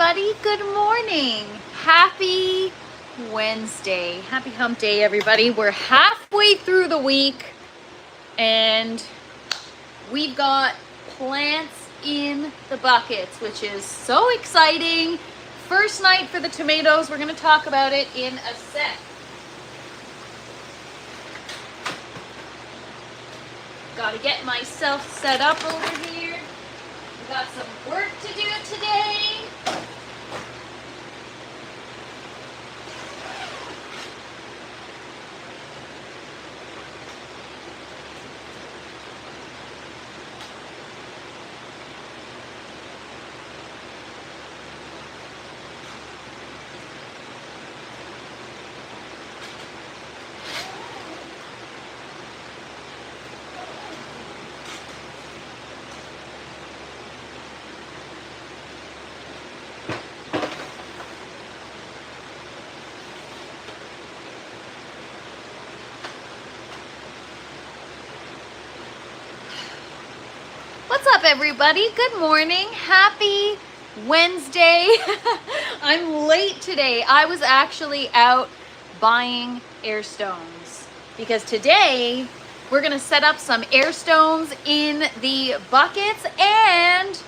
everybody? Good morning. Happy Wednesday. Happy hump day, everybody. We're halfway through the week and we've got plants in the buckets, which is so exciting. First night for the tomatoes. We're going to talk about it in a sec. Got to get myself set up over here. We got some work to do today. What's up, everybody? Good morning. Happy Wednesday. I'm late today. I was actually out buying air stones because today we're going to set up some air stones in the buckets and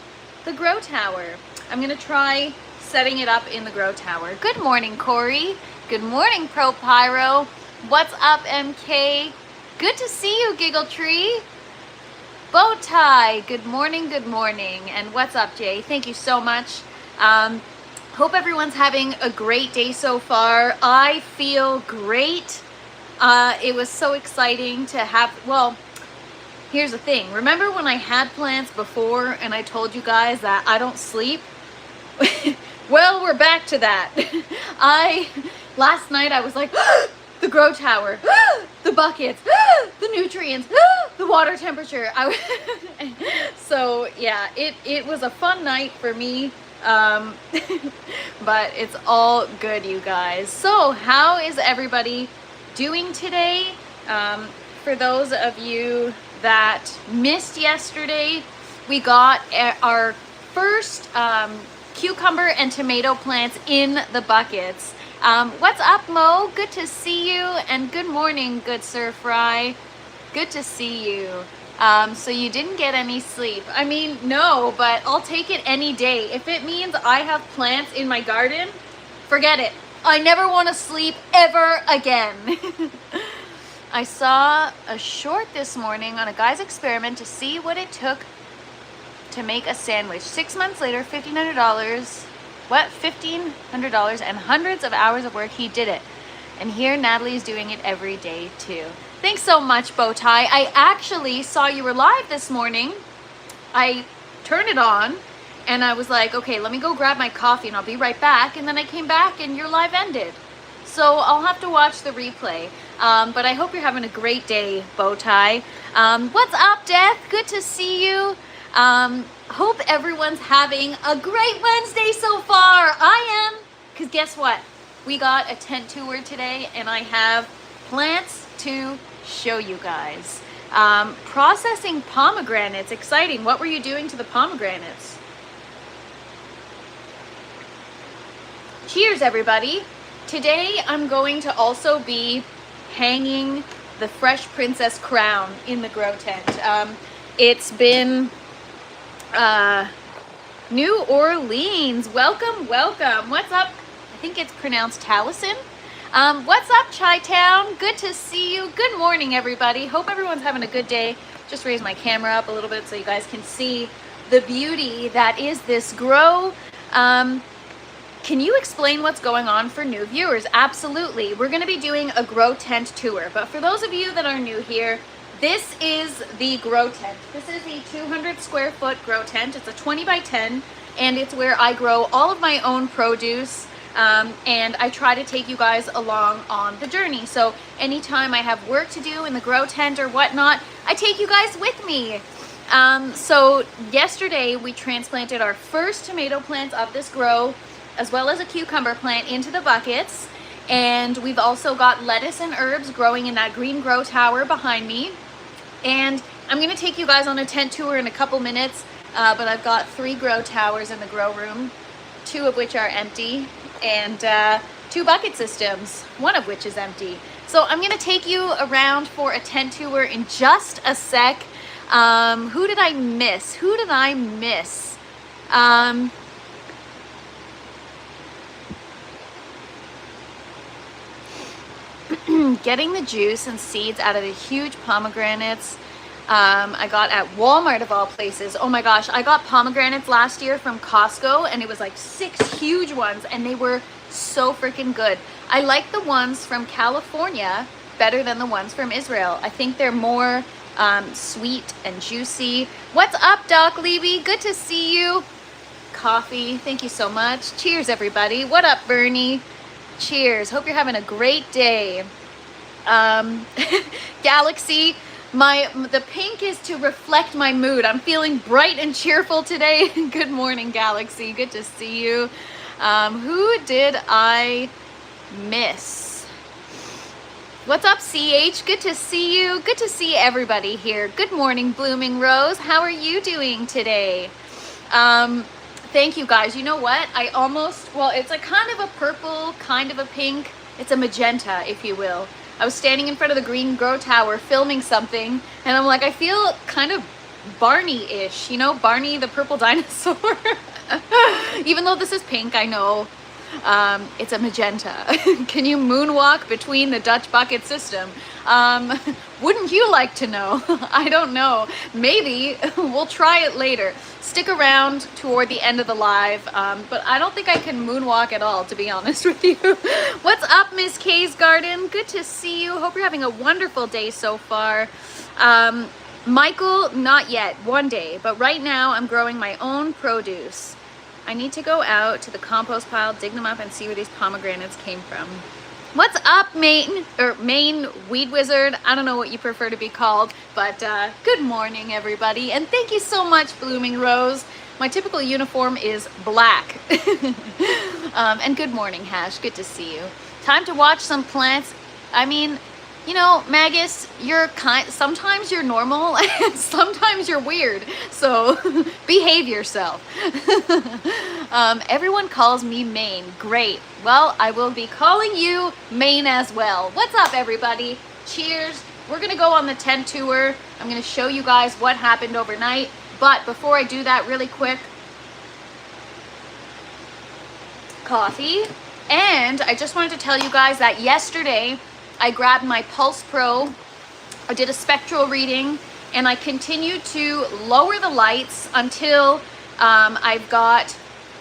the grow tower. I'm going to try setting it up in the grow tower. Good morning, Corey. Good morning, Pro Pyro. What's up, MK? Good to see you, Giggle Tree. Bow tie, good morning, and what's up, Jay? Thank you so much. Hope everyone's having a great day so far. I feel great. It was so exciting to have, well, here's the thing. Remember when I had plants before and I told you guys that I don't sleep? Well, we're back to that. Last night I was like, the grow tower, the buckets, the nutrients, the water temperature. So yeah, it was a fun night for me, but it's all good, you guys. So how is everybody doing today? For those of you that missed yesterday, we got our first cucumber and tomato plants in the buckets. What's up, Mo? Good to see you, and good morning, good Sir Fry. Good to see you. So you didn't get any sleep. I mean, no, but I'll take it any day. If it means I have plants in my garden, forget it. I never want to sleep ever again. I saw a short this morning on a guy's experiment to see what it took to make a sandwich. 6 months later, $1,500. What? $1,500 and hundreds of hours of work. He did it. And here Natalie's doing it every day too. Thanks so much, Bowtie. I actually saw you were live this morning. I turned it on and I was like, okay, let me go grab my coffee and I'll be right back. And then I came back and your live ended. So I'll have to watch the replay. But I hope you're having a great day, Bowtie. What's up, Death? Good to see you. Hope everyone's having a great Wednesday so far. I am, because guess what? We got a tent tour today and I have plants to show you guys. Processing pomegranates, exciting. What were you doing to the pomegranates? Cheers, everybody. Today I'm going to also be hanging the Fresh Princess crown in the grow tent. It's been New Orleans. Welcome. What's up? I think it's pronounced Taliesin. What's up, Chi-Town? Good to see you. Good morning, everybody. Hope everyone's having a good day. Just raise my camera up a little bit so you guys can see the beauty that is this grow. Can you explain what's going on for new viewers? Absolutely. We're going to be doing a grow tent tour. But for those of you that are new here, this is the grow tent. This is a 200 square foot grow tent. It's a 20 by 10, and it's where I grow all of my own produce, and I try to take you guys along on the journey. So anytime I have work to do in the grow tent or whatnot, I take you guys with me. So yesterday we transplanted our first tomato plants of this grow, as well as a cucumber plant, into the buckets. And we've also got lettuce and herbs growing in that green grow tower behind me. And I'm going to take you guys on a tent tour in a couple minutes, but I've got 3 grow towers in the grow room 2 of which are empty, and 2 bucket systems, 1 of which is empty. So I'm gonna take you around for a tent tour in just a sec. Who did I miss? Who did I miss? Getting the juice and seeds out of the huge pomegranates I got at Walmart of all places. Oh my gosh, I got pomegranates last year from Costco, and it was like 6 huge ones, and they were so freaking good. I like the ones from California better than the ones from Israel. I think they're more sweet and juicy. What's up, Doc Levy? Good to see you. Coffee, thank you so much. Cheers, everybody. What up, Bernie? Cheers. Hope you're having a great day. Galaxy, the pink is to reflect my mood. I'm feeling bright and cheerful today. Good morning, Galaxy. Good to see you. Who did I miss? What's up, CH? Good to see you. Good to see everybody here. Good morning, Blooming Rose. How are you doing today? Thank you, guys. You know what? Well, it's like kind of a purple, kind of a pink. It's a magenta, if you will. I was standing in front of the Green Grow Tower filming something, and I'm like, I feel kind of Barney-ish, you know, Barney the purple dinosaur. Even though this is pink, I know. It's a magenta. Can you moonwalk between the Dutch bucket system? Wouldn't you like to know? I don't know. Maybe. We'll try it later. Stick around toward the end of the live, but I don't think I can moonwalk at all, to be honest with you. What's up, Miss Kay's Garden? Good to see you. Hope you're having a wonderful day so far. Michael, not yet. One day. But right now, I'm growing my own produce. I need to go out to the compost pile, dig them up, and see where these pomegranates came from. What's up, Maine Weed Wizard? I don't know what you prefer to be called, but good morning, everybody. And thank you so much, Blooming Rose. My typical uniform is black. And good morning, Hash. Good to see you. Time to watch some plants. I mean, you know, Magus, sometimes you're normal and sometimes you're weird. So behave yourself. Everyone calls me Maine. Great. Well, I will be calling you Maine as well. What's up, everybody? Cheers. We're going to go on the tent tour. I'm going to show you guys what happened overnight. But before I do that, really quick, coffee. And I just wanted to tell you guys that yesterday, I grabbed my Pulse Pro, I did a spectral reading, and I continued to lower the lights until I've got,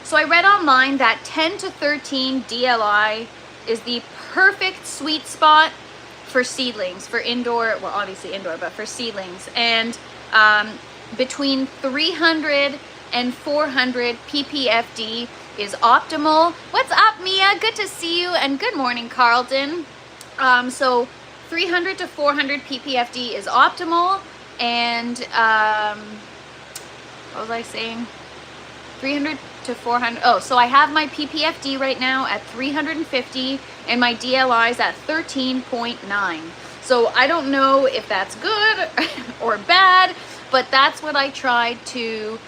so I read online that 10 to 13 DLI is the perfect sweet spot for seedlings, for indoor, well, obviously indoor, but for seedlings. And between 300 and 400 ppfd is optimal. What's up, Mia? Good to see you, and good morning, Carlton. So 300 to 400 ppfd is optimal, and what was I saying? 300 to 400. Oh, so I have my ppfd right now at 350, and my DLI is at 13.9. So I don't know if that's good or bad, but that's what I tried to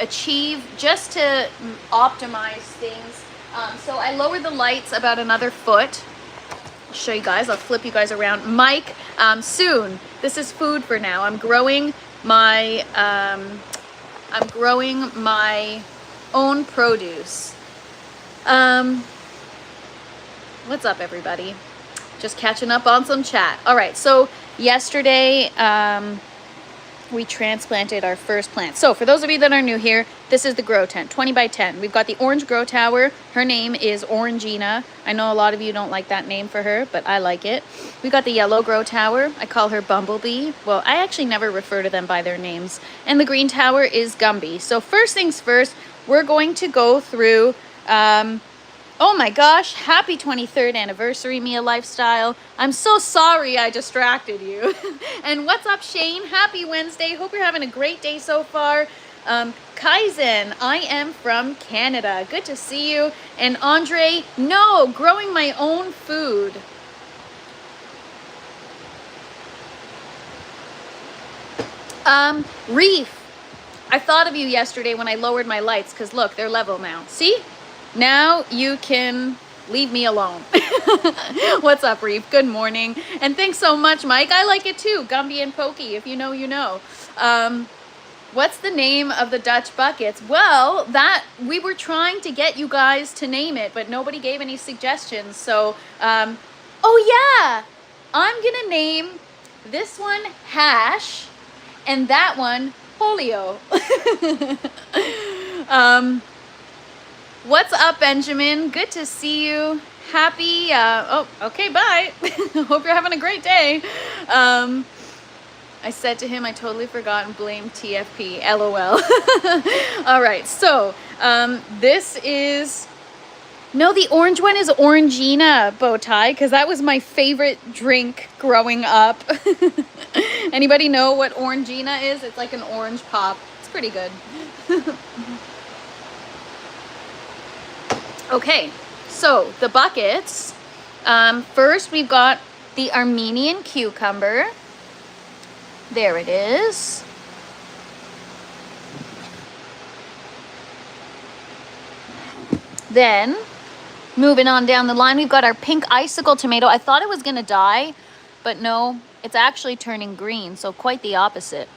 achieve just to optimize things. So I lowered the lights about another foot. I'll show you guys. I'll flip you guys around. Mike, soon. This is food for now. I'm growing my own produce. What's up, everybody? Just catching up on some chat. All right. So yesterday, we transplanted our first plant. So for those of you that are new here, this is the grow tent, 20 by 10. We've got the orange grow tower. Her name is Orangina. I know a lot of you don't like that name for her, but I like it. We've got the yellow grow tower. I call her Bumblebee. Well, I actually never refer to them by their names. And the green tower is Gumby. So first things first, we're going to go through, oh my gosh, happy 23rd anniversary, Mia Lifestyle. I'm so sorry I distracted you. And what's up, Shane? Happy Wednesday. Hope you're having a great day so far. Kaizen, I am from Canada. Good to see you. And Andre, no, growing my own food. Reef, I thought of you yesterday when I lowered my lights, because look, they're level now. See? now you can leave me alone. What's up, Reef? Good morning. And thanks so much, Mike. I like it too. Gumby and Pokey. If you know, you know. What's the name of the Dutch buckets? Well, that we were trying to get you guys to name it, but nobody gave any suggestions. So, oh yeah, I'm gonna name this one Hash and that one Polio. What's up, Benjamin? Good to see you. Happy, oh, okay, bye. Hope you're having a great day. I said to him, I totally forgot and blamed TFP, LOL. All right, so this is, no, the orange one is Orangina, Bowtie, because that was my favorite drink growing up. Anybody know what Orangina is? It's like an orange pop. It's pretty good. Okay, so the buckets. First, we've got the Armenian cucumber. There it is. Then, moving on down the line, we've got our pink icicle tomato. I thought it was gonna die, but no, it's actually turning green, so quite the opposite.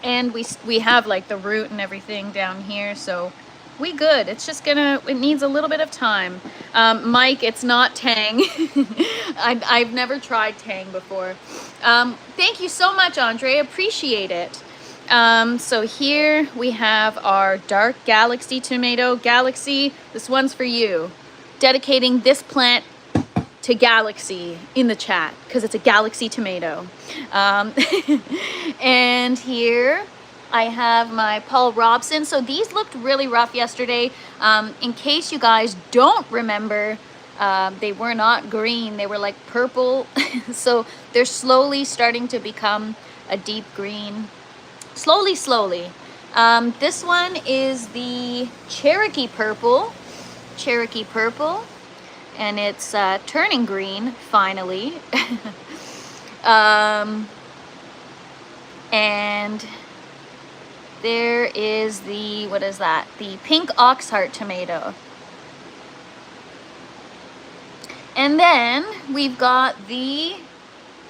And we have like the root and everything down here, so we good. It's just gonna, it needs a little bit of time. Mike, it's not Tang. I've never tried Tang before. Thank you so much, Andre, appreciate it. So here we have our dark Galaxy tomato. Galaxy, this one's for you. Dedicating this plant to Galaxy in the chat, because it's a Galaxy tomato. And here I have my Paul Robson. So these looked really rough yesterday. In case you guys don't remember, they were not green. They were like purple. So they're slowly starting to become a deep green. Slowly, slowly. This one is the Cherokee purple. Cherokee purple. And it's turning green, finally. And there is the, what is that? The pink oxheart tomato. And then we've got the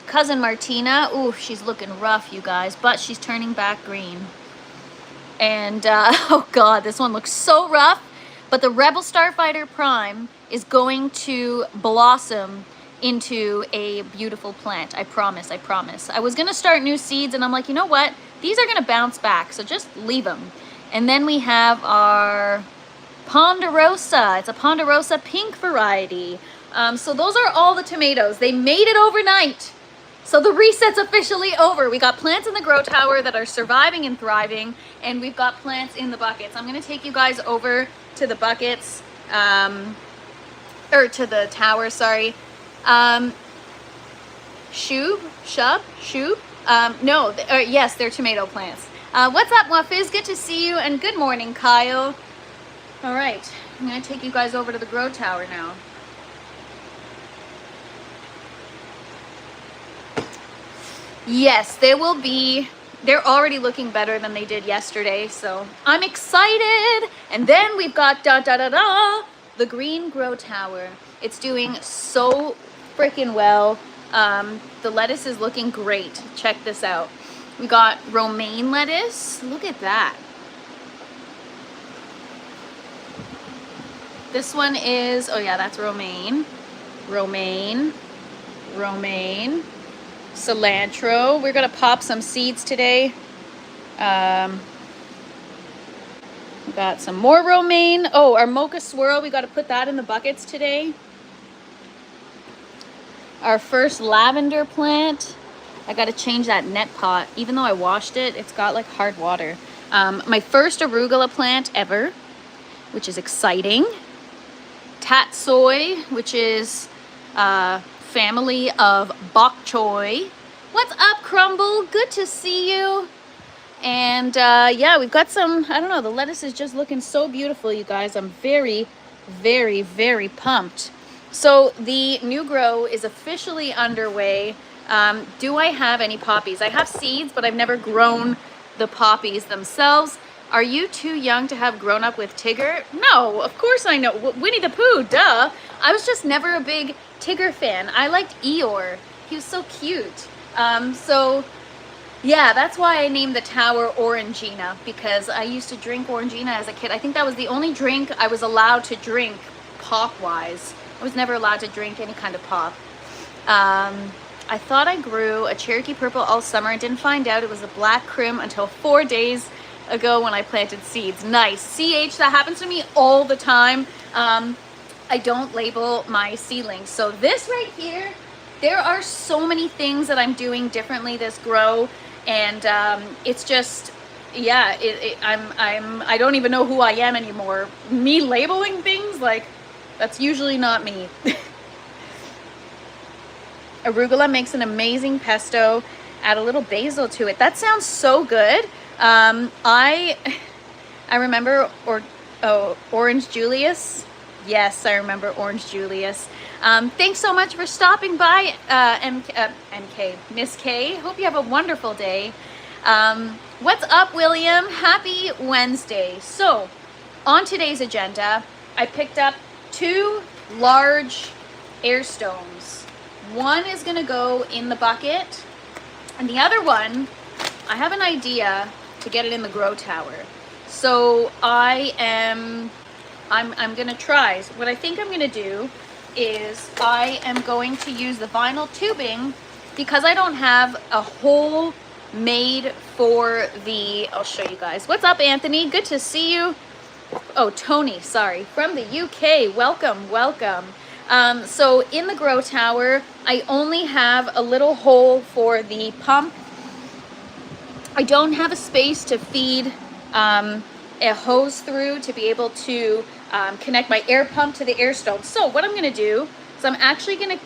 Cousin Martina. Ooh, she's looking rough, you guys, but she's turning back green. And, oh God, this one looks so rough. But the Rebel Starfighter Prime is going to blossom into a beautiful plant. I promise, I promise. I was gonna start new seeds and I'm like, you know what? These are gonna bounce back, so just leave them. And then we have our Ponderosa. It's a Ponderosa pink variety. So those are all the tomatoes. They made it overnight. So the reset's officially over. We got plants in the grow tower that are surviving and thriving, and we've got plants in the buckets. I'm gonna take you guys over to the buckets, or to the tower, sorry. Yes, they're tomato plants. What's up, Wafiz? Good to see you, and good morning, Kyle. All right, I'm gonna take you guys over to the grow tower now. Yes, they will be, they're already looking better than they did yesterday, so I'm excited. And then we've got the green grow tower. It's doing so freaking well. The lettuce is looking great. Check this out. We got romaine lettuce. Look at that. This one is, oh yeah, that's romaine. Romaine. Romaine. Cilantro. We're gonna pop some seeds today. We got some more romaine. Oh, our mocha swirl, we got to put that in the buckets today. Our first lavender plant. I got to change that net pot. Even though I washed it, it's got like hard water. My first arugula plant ever, which is exciting. Tatsoi, which is family of bok choy. What's up, Crumble? Good to see you. And yeah, we've got some, I don't know, the lettuce is just looking so beautiful, you guys. I'm very, very, very pumped. So the new grow is officially underway. Do I have any poppies? I have seeds, but I've never grown the poppies themselves. Are you too young to have grown up with Tigger? No, of course I know. Winnie the Pooh, duh. I was just never a big Tigger fan. I liked Eeyore. He was so cute. So yeah, that's why I named the tower Orangina, because I used to drink Orangina as a kid. I think that was the only drink I was allowed to drink pop-wise. I was never allowed to drink any kind of pop. I thought I grew a Cherokee Purple all summer and didn't find out it was a black Crim until 4 days ago when I planted seeds. Nice. CH, that happens to me all the time. I don't label my seedlings. So this right here, there are so many things that I'm doing differently this grow, and it's just, yeah, I don't even know who I am anymore. Me labeling things, like, that's usually not me. Arugula makes an amazing pesto. Add a little basil to it. That sounds so good. I remember Orange Julius. Yes, I remember Orange Julius. Thanks so much for stopping by, MK, Miss K. Hope you have a wonderful day. What's up, William? Happy Wednesday. So, on today's agenda, I picked up 2 large air stones. One is gonna go in the bucket, and the other one, I have an idea to get it in the grow tower. So I'm gonna try. What I think I'm gonna do is I am going to use the vinyl tubing, because I don't have a hole made for the, I'll show you guys. What's up, Anthony? Good to see you. Oh, Tony, sorry, from the UK. Welcome, welcome. So in the grow tower, I only have a little hole for the pump. I don't have a space to feed a hose through to be able to connect my air pump to the air stone. So what I'm gonna do is I'm actually gonna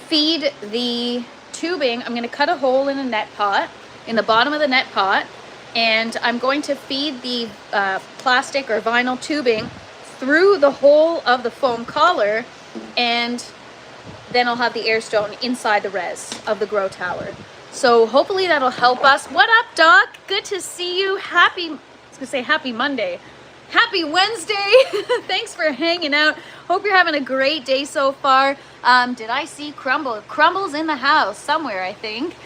feed the tubing. I'm gonna cut a hole in a net pot, in the bottom of the net pot, and I'm going to feed the plastic or vinyl tubing through the hole of the foam collar, and then I'll have the air stone inside the res of the grow tower. So hopefully that'll help us. What up, Doc? Good to see you. I was gonna say happy Monday. Happy Wednesday. Thanks for hanging out. Hope you're having a great day so far. Did I see Crumble? Crumble's in the house somewhere, I think.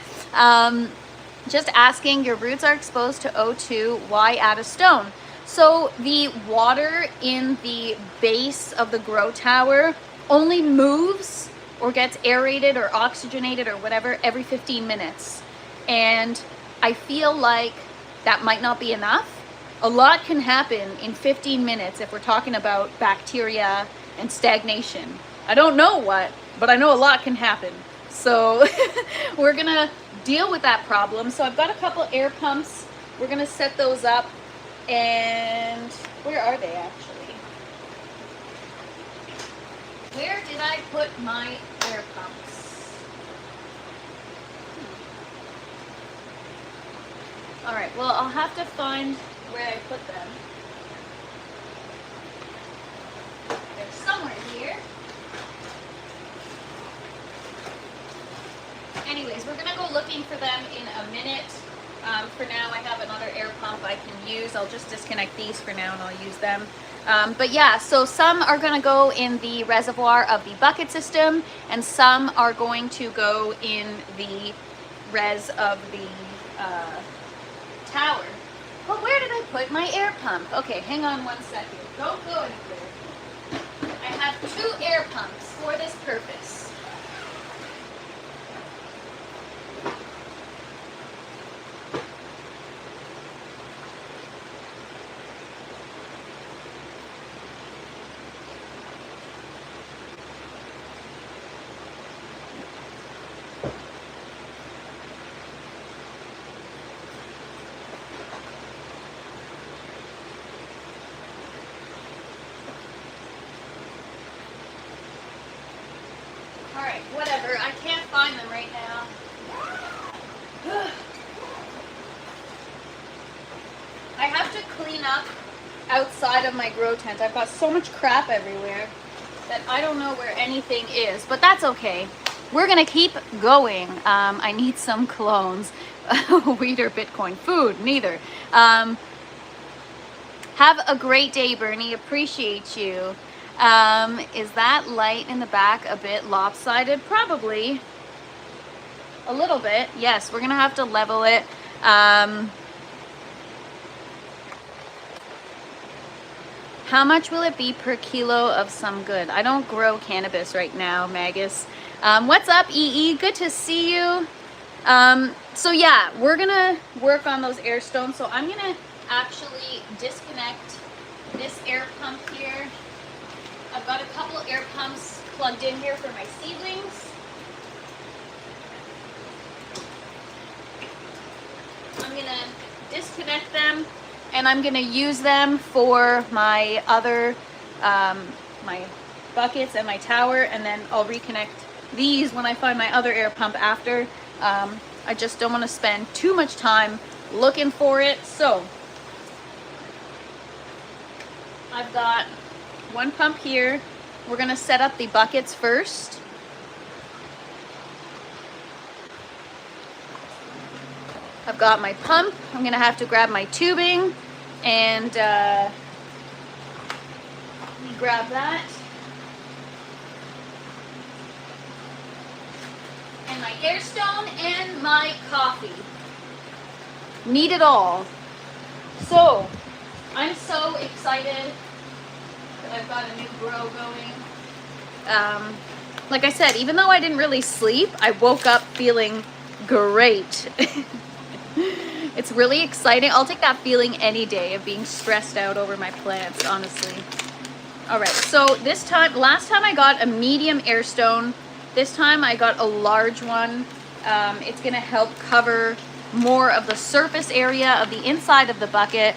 Just asking, your roots are exposed to O2, why add a stone? So the water in the base of the grow tower only moves or gets aerated or oxygenated or whatever every 15 minutes. And I feel like that might not be enough. A lot can happen in 15 minutes if we're talking about bacteria and stagnation. I don't know what, but I know a lot can happen. So we're gonna deal with that problem. So I've got a couple air pumps. We're gonna set those up. And where are they actually? Where did I put my air pumps? All right, well, I'll have to find where I put them. They're somewhere here. Anyways, we're gonna go looking for them in a minute. For now, I have another air pump I can use. I'll just disconnect these for now and I'll use them. But yeah, so some are gonna go in the reservoir of the bucket system, and some are going to go in the res of the tower. But where did I put my air pump? Okay, hang on one second. Don't go anywhere. I have 2 air pumps for this purpose. Alright, whatever. I can't find them right now. I have to clean up outside of my grow tent. I've got so much crap everywhere that I don't know where anything is, but that's okay. We're gonna keep going. I need some clones. Weed or Bitcoin? Food, neither. Have a great day, Bernie. Appreciate you. Is that light in the back a bit lopsided? Probably. A little bit. Yes, we're going to have to level it. How much will it be per kilo of some good? I don't grow cannabis right now, Magus. What's up, EE? Good to see you. So yeah, we're gonna work on those air stones. So I'm gonna actually disconnect this air pump here. I've got a couple air pumps plugged in here for my seedlings. I'm gonna disconnect them, and I'm gonna use them for my other, my buckets and my tower, and then I'll reconnect these when I find my other air pump after. I just don't want to spend too much time looking for it. So I've got one pump here. We're gonna set up the buckets first. I've got my pump. I'm gonna have to grab my tubing and grab that. And my air stone and my coffee. Need it all. So, I'm so excited that I've got a new grow going. Like I said, even though I didn't really sleep, I woke up feeling great. It's really exciting. I'll take that feeling any day of being stressed out over my plants, honestly. All right, so this time, last time I got a medium air stone. This time I got a large one. It's gonna help cover more of the surface area of the inside of the bucket.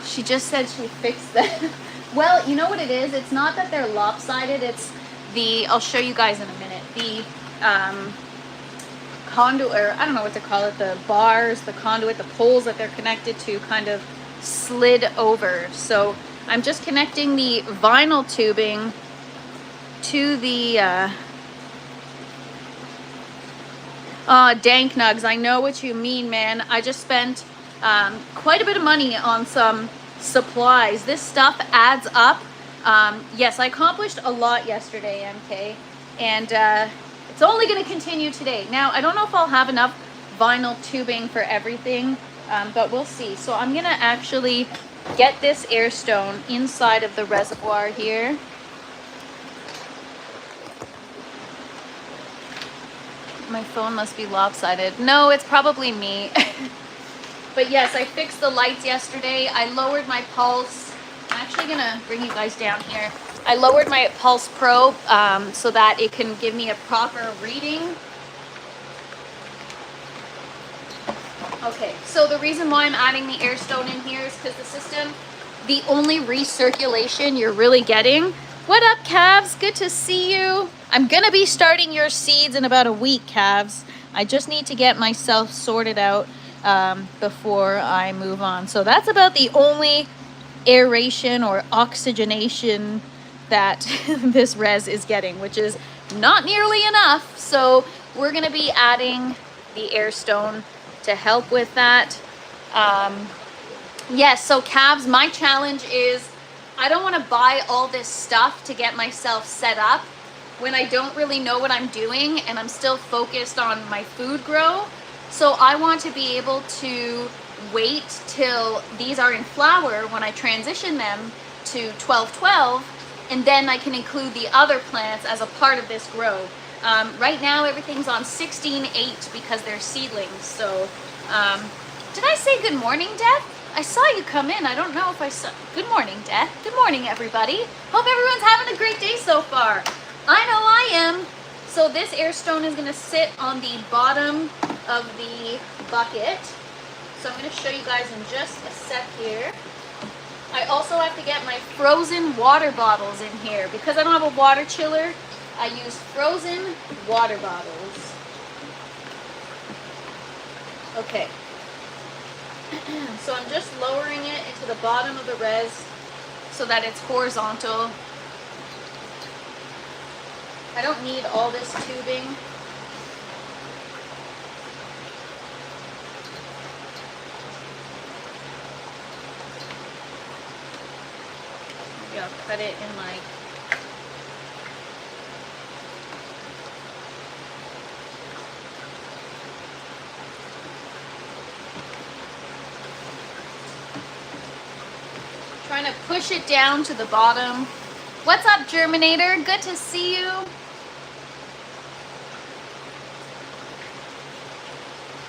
She just said she fixed that. Well, you know what it is? It's not that they're lopsided. It's the, I'll show you guys in a minute, the conduit, or I don't know what to call it, the bars, the conduit, the poles that they're connected to kind of slid over. So I'm just connecting the vinyl tubing to the dank nugs. I know what you mean, man. I just spent quite a bit of money on some supplies. This stuff adds up. Yes, I accomplished a lot yesterday, MK, and it's only going to continue today. Now, I don't know if I'll have enough vinyl tubing for everything, but we'll see. So I'm going to actually get this air stone inside of the reservoir here. My phone must be lopsided. No, it's probably me. But yes, I fixed the lights yesterday. I lowered my pulse. I'm actually gonna bring you guys down here. I lowered my pulse probe so that it can give me a proper reading. Okay, so the reason why I'm adding the air stone in here is because the system, the only recirculation you're really getting. What up, calves? Good to see you. I'm gonna be starting your seeds in about a week, calves. I just need to get myself sorted out before I move on. So that's about the only aeration or oxygenation that this res is getting, which is not nearly enough. So we're gonna be adding the air stone to help with that. Yes, so calves, my challenge is I don't want to buy all this stuff to get myself set up when I don't really know what I'm doing and I'm still focused on my food grow. So I want to be able to wait till these are in flower when I transition them to 12-12, and then I can include the other plants as a part of this grow. Right now everything's on 16-8 because they're seedlings. So did I say good morning, Death? I saw you come in. I don't know if I saw. Good morning, Death. Good morning, everybody. Hope everyone's having a great day so far. I know I am. So this air stone is going to sit on the bottom of the bucket. So I'm going to show you guys in just a sec here. I also have to get my frozen water bottles in here. Because I don't have a water chiller, I use frozen water bottles. Okay. So I'm just lowering it into the bottom of the res so that it's horizontal. I don't need all this tubing. Maybe I'll cut it in like... Trying to push it down to the bottom. What's up, Germinator? Good to see you.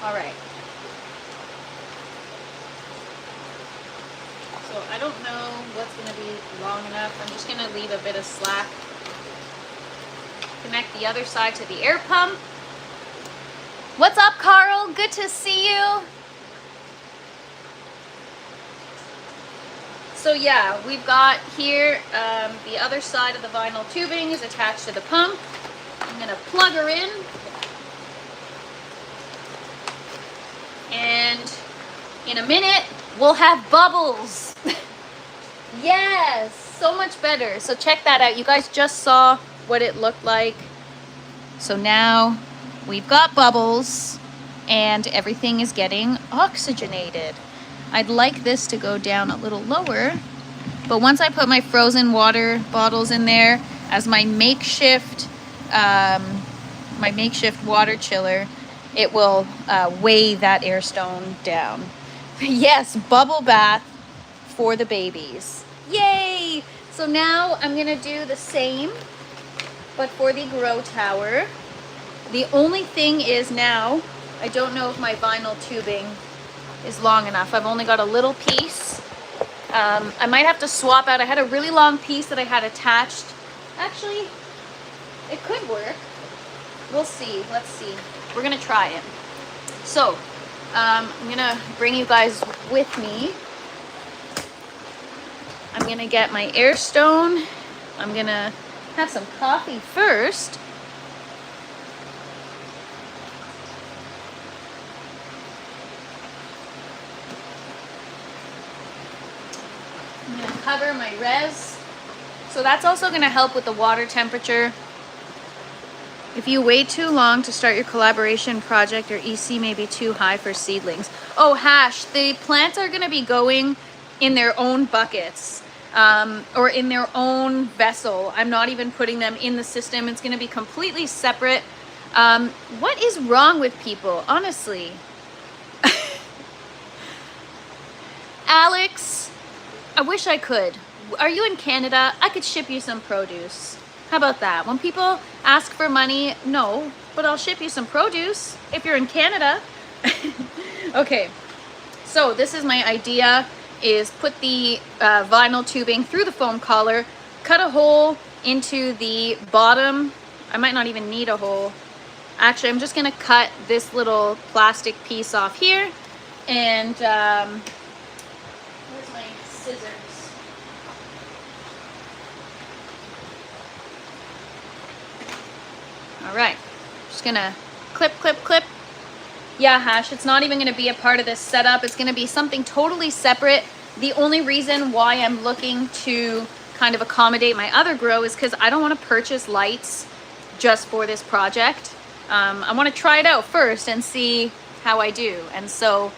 All right. So I don't know what's going to be long enough. I'm just going to leave a bit of slack. Connect the other side to the air pump. What's up, Carl? Good to see you. So yeah, we've got here the other side of the vinyl tubing is attached to the pump. I'm going to plug her in. And in a minute, we'll have bubbles. Yes, so much better. So check that out. You guys just saw what it looked like. So now we've got bubbles and everything is getting oxygenated. I'd like this to go down a little lower, but once I put my frozen water bottles in there as my makeshift water chiller, it will weigh that air stone down. Yes, bubble bath for the babies. Yay! So now I'm gonna do the same, but for the grow tower. The only thing is now, I don't know if my vinyl tubing is long enough. I've only got a little piece. I might have to swap out. I had a really long piece that I had attached. Actually, it could work. We'll see. Let's see. We're gonna try it. So, I'm gonna bring you guys with me. I'm gonna get my air stone. I'm gonna have some coffee first. I'm going to cover my res. So that's also going to help with the water temperature. If you wait too long to start your collaboration project, your EC may be too high for seedlings. Oh, Hash, the plants are going to be going in their own buckets or in their own vessel. I'm not even putting them in the system. It's going to be completely separate. What is wrong with people, honestly? Alex, I wish I could. Are you in Canada? I could ship you some produce. How about that? When people ask for money, no, but I'll ship you some produce if you're in Canada. Okay, so this is my idea, is put the vinyl tubing through the foam collar, cut a hole into the bottom. I might not even need a hole. Actually, I'm just gonna cut this little plastic piece off here, and where's my scissors? All right, just gonna clip, clip, clip. Yeah, Hash, it's not even gonna be a part of this setup. It's gonna be something totally separate. The only reason why I'm looking to kind of accommodate my other grow is because I don't want to purchase lights just for this project. I want to try it out first and see how I do. And so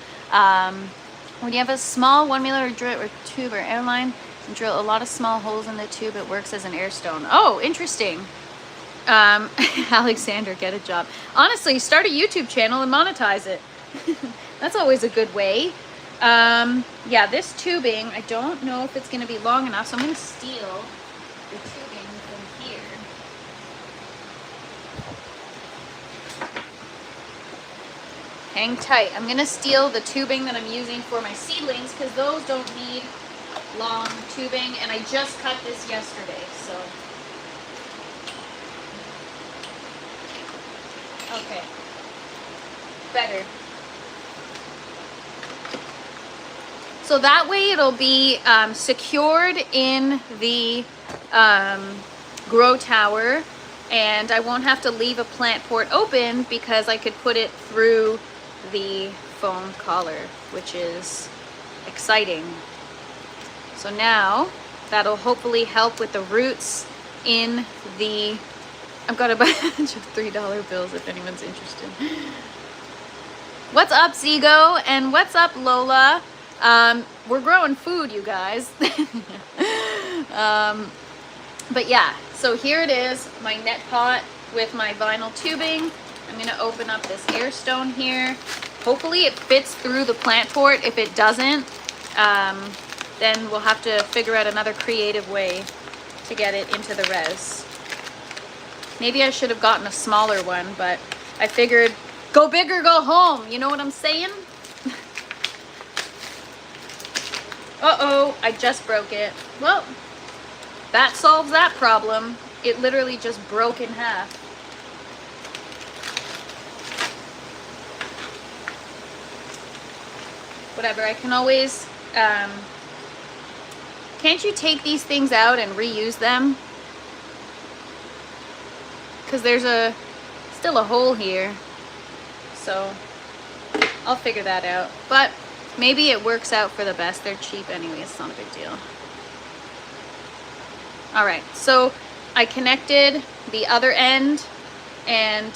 when you have a small 1 mm drill or tube or airline and drill a lot of small holes in the tube, it works as an air stone. Oh, interesting. Alexander, get a job. Honestly, start a YouTube channel and monetize it. That's always a good way. Yeah, this tubing, I don't know if it's going to be long enough, so I'm going to steal the tubing from here. Hang tight. I'm going to steal the tubing that I'm using for my seedlings because those don't need long tubing, and I just cut this yesterday, so. Okay. Better. So that way it'll be secured in the grow tower, and I won't have to leave a plant port open because I could put it through the foam collar, which is exciting. So now that'll hopefully help with the roots in the... I've got a bunch of $3 bills if anyone's interested. What's up, Zigo? And what's up, Lola? We're growing food, you guys. But yeah, so here it is, my net pot with my vinyl tubing. I'm gonna open up this air stone here. Hopefully it fits through the plant port. If it doesn't, then we'll have to figure out another creative way to get it into the res. Maybe I should have gotten a smaller one, but I figured go big or go home. You know what I'm saying? Uh-oh, I just broke it. Well, that solves that problem. It literally just broke in half. Whatever, I can always, can't you take these things out and reuse them? Because there's still a hole here. So, I'll figure that out. But maybe it works out for the best. They're cheap anyway, it's not a big deal. Alright, so I connected the other end, and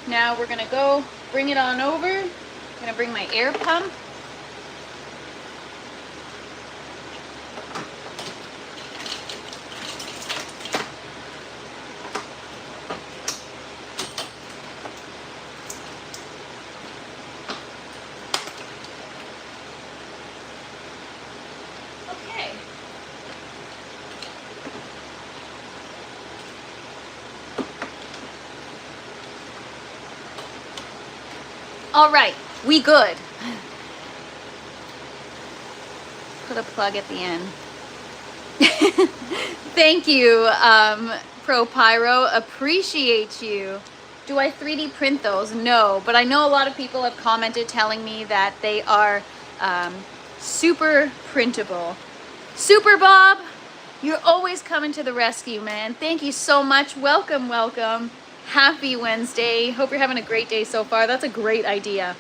now we're gonna go bring it on over. I'm gonna bring my air pump. All right, we good. Put a plug at the end. Thank you, Pro Pyro. Appreciate you. Do I 3D print those? No, but I know a lot of people have commented telling me that they are super printable. Super Bob, you're always coming to the rescue, man. Thank you so much. Welcome, welcome. Happy Wednesday. Hope you're having a great day so far. That's a great idea.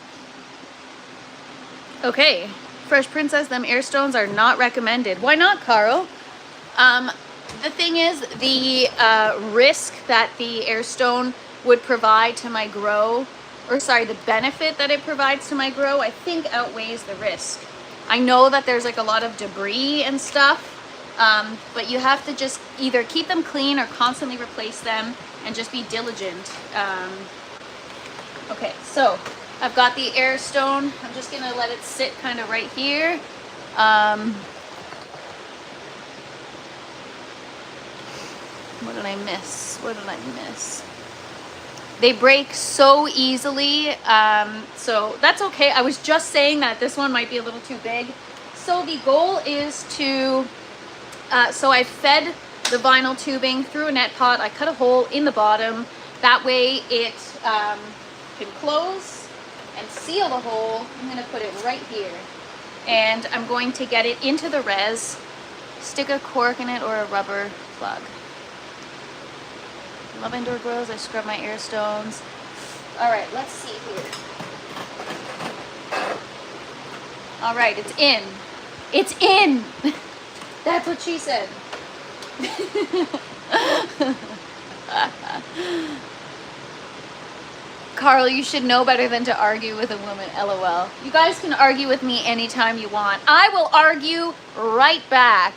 Okay, Fresh Princess, them air stones are not recommended. Why not, Carl? The thing is, the risk that the air stone would provide to my grow, or sorry, the benefit that it provides to my grow, I think outweighs the risk. I know that there's like a lot of debris and stuff, but you have to just either keep them clean or constantly replace them and just be diligent. Okay, so I've got the air stone. I'm just gonna let it sit kind of right here. What did I miss? What did I miss? They break so easily, so that's okay. I was just saying that this one might be a little too big. So the goal is to, so I fed the vinyl tubing through a net pot. I cut a hole in the bottom. That way it can close and seal the hole. I'm gonna put it right here. And I'm going to get it into the res, stick a cork in it or a rubber plug. Love indoor grows. I scrub my air stones. All right, let's see here. All right, it's in. It's in. That's what she said. Carl, you should know better than to argue with a woman, LOL. You guys can argue with me anytime you want. I will argue right back.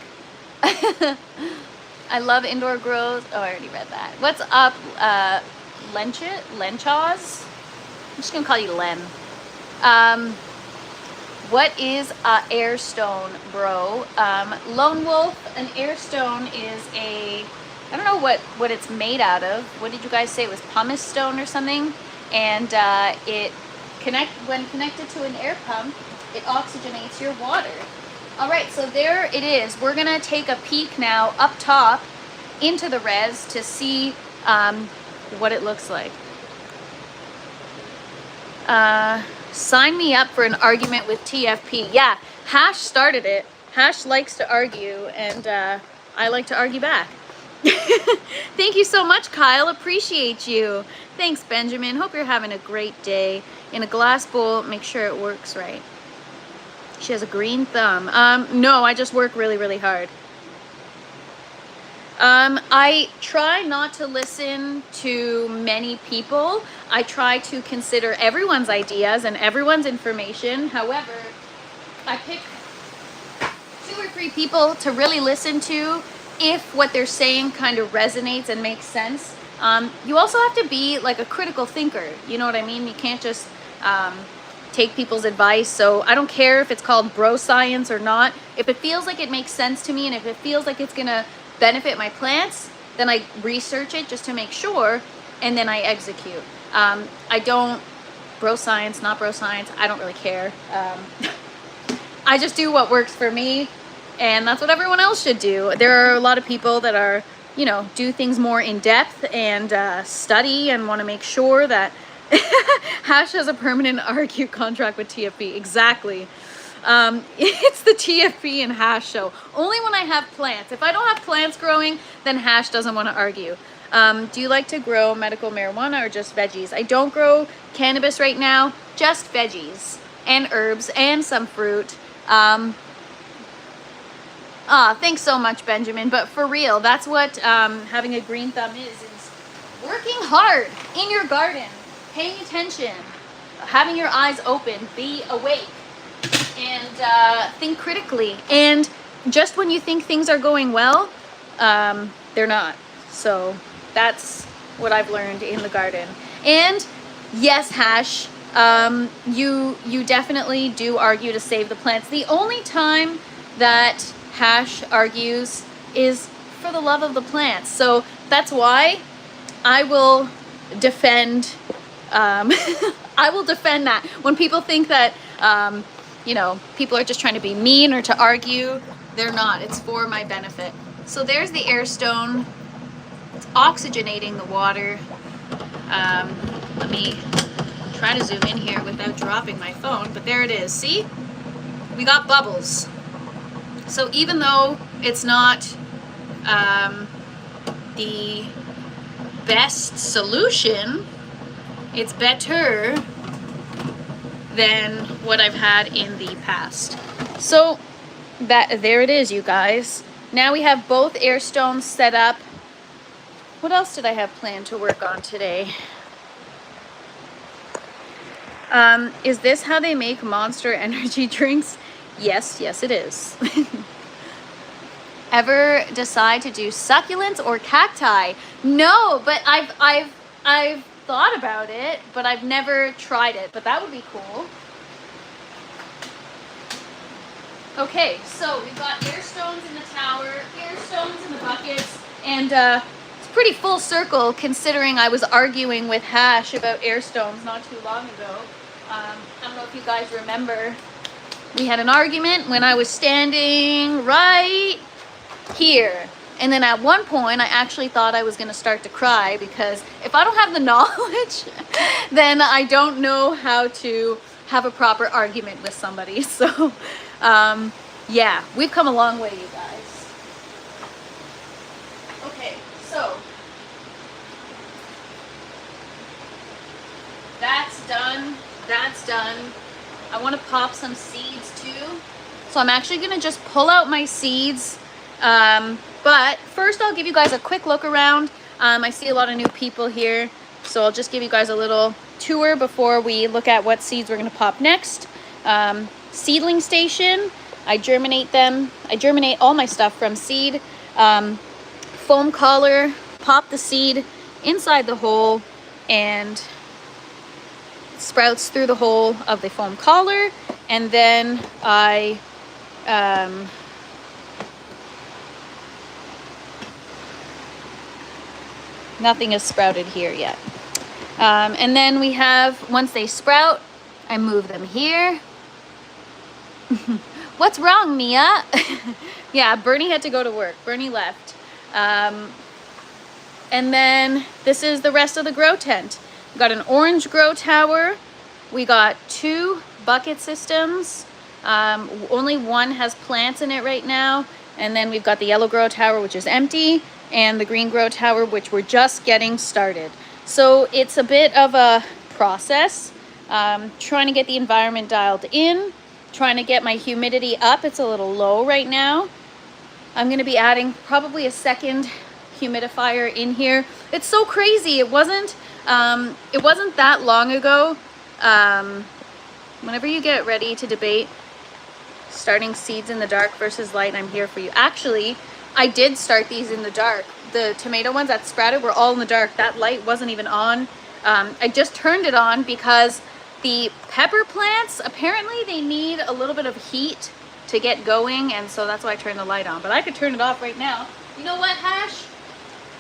I love indoor grows. Oh, I already read that. What's up, Lenchaz? I'm just gonna call you Len. What is a air stone, bro? Lone Wolf, an air stone is a, I don't know what it's made out of. What did you guys say? It was pumice stone or something? And when connected to an air pump, it oxygenates your water. All right, so there it is. We're gonna take a peek now up top into the res to see what it looks like. Sign me up for an argument with TFP. Yeah, Hash started it. Hash likes to argue, and I like to argue back. Thank you so much, Kyle. Appreciate you. Thanks, Benjamin. Hope you're having a great day. In a glass bowl, make sure it works right. She has a green thumb. No, I just work really, really hard. I try not to listen to many people. I try to consider everyone's ideas and everyone's information. However, I pick 2 or 3 people to really listen to if what they're saying kind of resonates and makes sense. You also have to be like a critical thinker. You know what I mean? You can't just take people's advice. So I don't care if it's called bro science or not. If it feels like it makes sense to me, and if it feels like it's gonna benefit my plants, then I research it just to make sure, and then I execute. I don't bro science, not bro science. I don't really care. I just do what works for me, and that's what everyone else should do. There are a lot of people that are, you know, do things more in depth and study and want to make sure that Hash has a permanent RQ contract with TFP. Exactly. It's the TFP and Hash show. Only when I have plants. If I don't have plants growing, then Hash doesn't want to argue. Do you like to grow medical marijuana or just veggies? I don't grow cannabis right now, just veggies and herbs and some fruit. Thanks so much, Benjamin. But for real, that's what having a green thumb is working hard in your garden, paying attention, having your eyes open, be awake, and think critically. And just when you think things are going well, they're not. So that's what I've learned in the garden. And yes, Hash, you definitely do argue to save the plants. The only time that Hash argues is for the love of the plants. So that's why I will defend I will defend that. When people think that you know, people are just trying to be mean or to argue, they're not. It's for my benefit. So there's the air stone. It's oxygenating the water. Let me try to zoom in here without dropping my phone, but there it is. See? We got bubbles. So even though it's not the best solution, it's better than what I've had in the past. So there it is, you guys. Now we have both air stones set up. What else did I have planned to work on today? Is this how they make Monster energy drinks? Yes, it is. Ever decide to do succulents or cacti? No, but I've thought about it, but I've never tried it. But that would be cool. Okay, so we've got air stones in the tower, air stones in the buckets, and it's pretty full circle considering I was arguing with Hash about air stones not too long ago. I don't know if you guys remember. We had an argument when I was standing right here. And then at one point, I actually thought I was going to start to cry because if I don't have the knowledge, then I don't know how to have a proper argument with somebody. So, yeah, we've come a long way, you guys. Okay, so that's done. That's done. I want to pop some seeds too. So I'm actually going to just pull out my seeds. But first I'll give you guys a quick look around. I see a lot of new people here. So I'll just give you guys a little tour before we look at what seeds we're going to pop next. Seedling station. I germinate them. I germinate all my stuff from seed. Foam collar. Pop the seed inside the hole and sprouts through the hole of the foam collar, and then I nothing is sprouted here yet. And then we have, once they sprout, I move them here. What's wrong, Mia? Yeah, Bernie had to go to work. Bernie left. And then this is the rest of the grow tent. We got an orange grow tower. We got 2 bucket systems. Only one has plants in it right now. And then we've got the yellow grow tower, which is empty, and the green grow tower, which we're just getting started. So it's a bit of a process. Trying to get the environment dialed in, trying to get my humidity up. It's a little low right now. I'm going to be adding probably a second humidifier in here. It's so crazy. It wasn't that long ago. Whenever you get ready to debate starting seeds in the dark versus light, I'm here for you. Actually, I did start these in the dark. The tomato ones that sprouted were all in the dark. That light wasn't even on. I just turned it on because the pepper plants, apparently they need a little bit of heat to get going, and so that's why I turned the light on. But I could turn it off right now. You know what, Hash?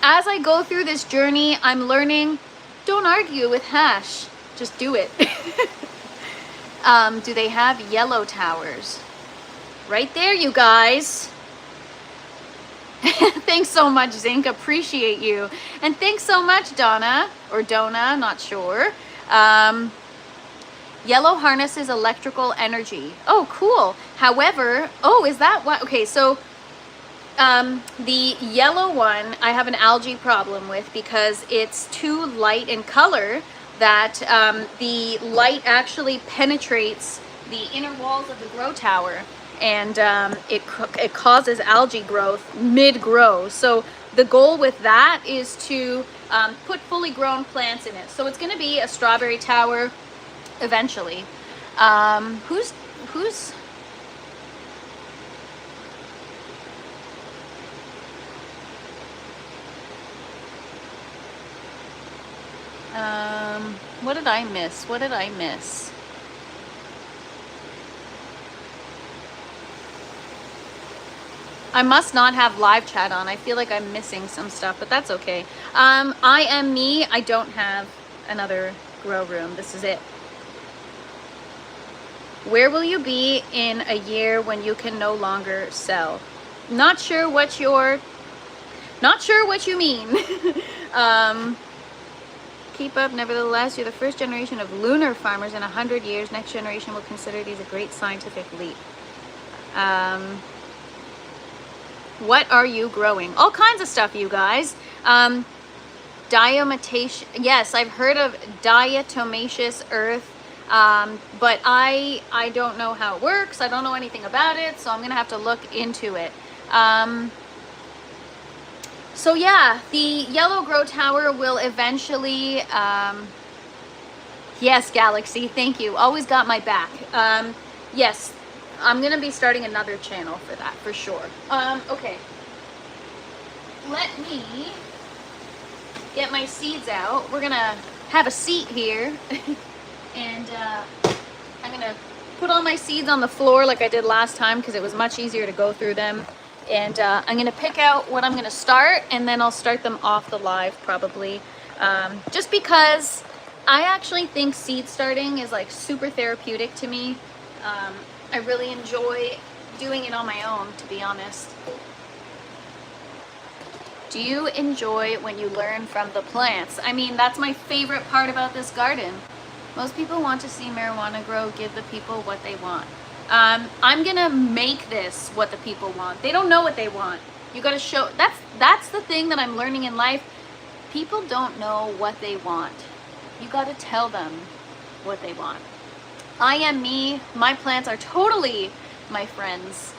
As I go through this journey, I'm learning, don't argue with Hash. Just do it. Do they have yellow towers? Right there, you guys. Thanks so much, Zinc. Appreciate you. And thanks so much, Donna. Or Donna, not sure. Yellow harnesses electrical energy. Oh, cool. However, oh, is that what? Okay, so the yellow one I have an algae problem with because it's too light in color, that the light actually penetrates the inner walls of the grow tower, and it causes algae growth mid-grow. So the goal with that is to put fully grown plants in it. So it's going to be a strawberry tower eventually. Who's what did I miss? What did I miss? I must not have live chat on. I feel like I'm missing some stuff, but that's okay. I am me. I don't have another grow room. This is it. Where will you be in a year when you can no longer sell? Not sure what you mean. Keep up, nevertheless. You're the first generation of lunar farmers in 100 years. Next generation will consider these a great scientific leap. What are you growing? All kinds of stuff, you guys. Diatomaceous. Yes, I've heard of diatomaceous earth, but I don't know how it works. I don't know anything about it, so I'm gonna have to look into it. So yeah, the yellow grow tower will eventually, yes, Galaxy, thank you. Always got my back. Yes, I'm going to be starting another channel for that, for sure. Okay. Let me get my seeds out. We're going to have a seat here. And I'm going to put all my seeds on the floor like I did last time because it was much easier to go through them. And I'm going to pick out what I'm going to start, and then I'll start them off the live probably. Just because I actually think seed starting is like super therapeutic to me. I really enjoy doing it on my own, to be honest. Do you enjoy when you learn from the plants? I mean, that's my favorite part about this garden. Most people want to see marijuana grow. Give the people what they want. I'm gonna make this what the people want. They don't know what they want. You gotta show. That's the thing that I'm learning in life. People don't know what they want. You gotta tell them what they want. I am me. My plants are totally my friends.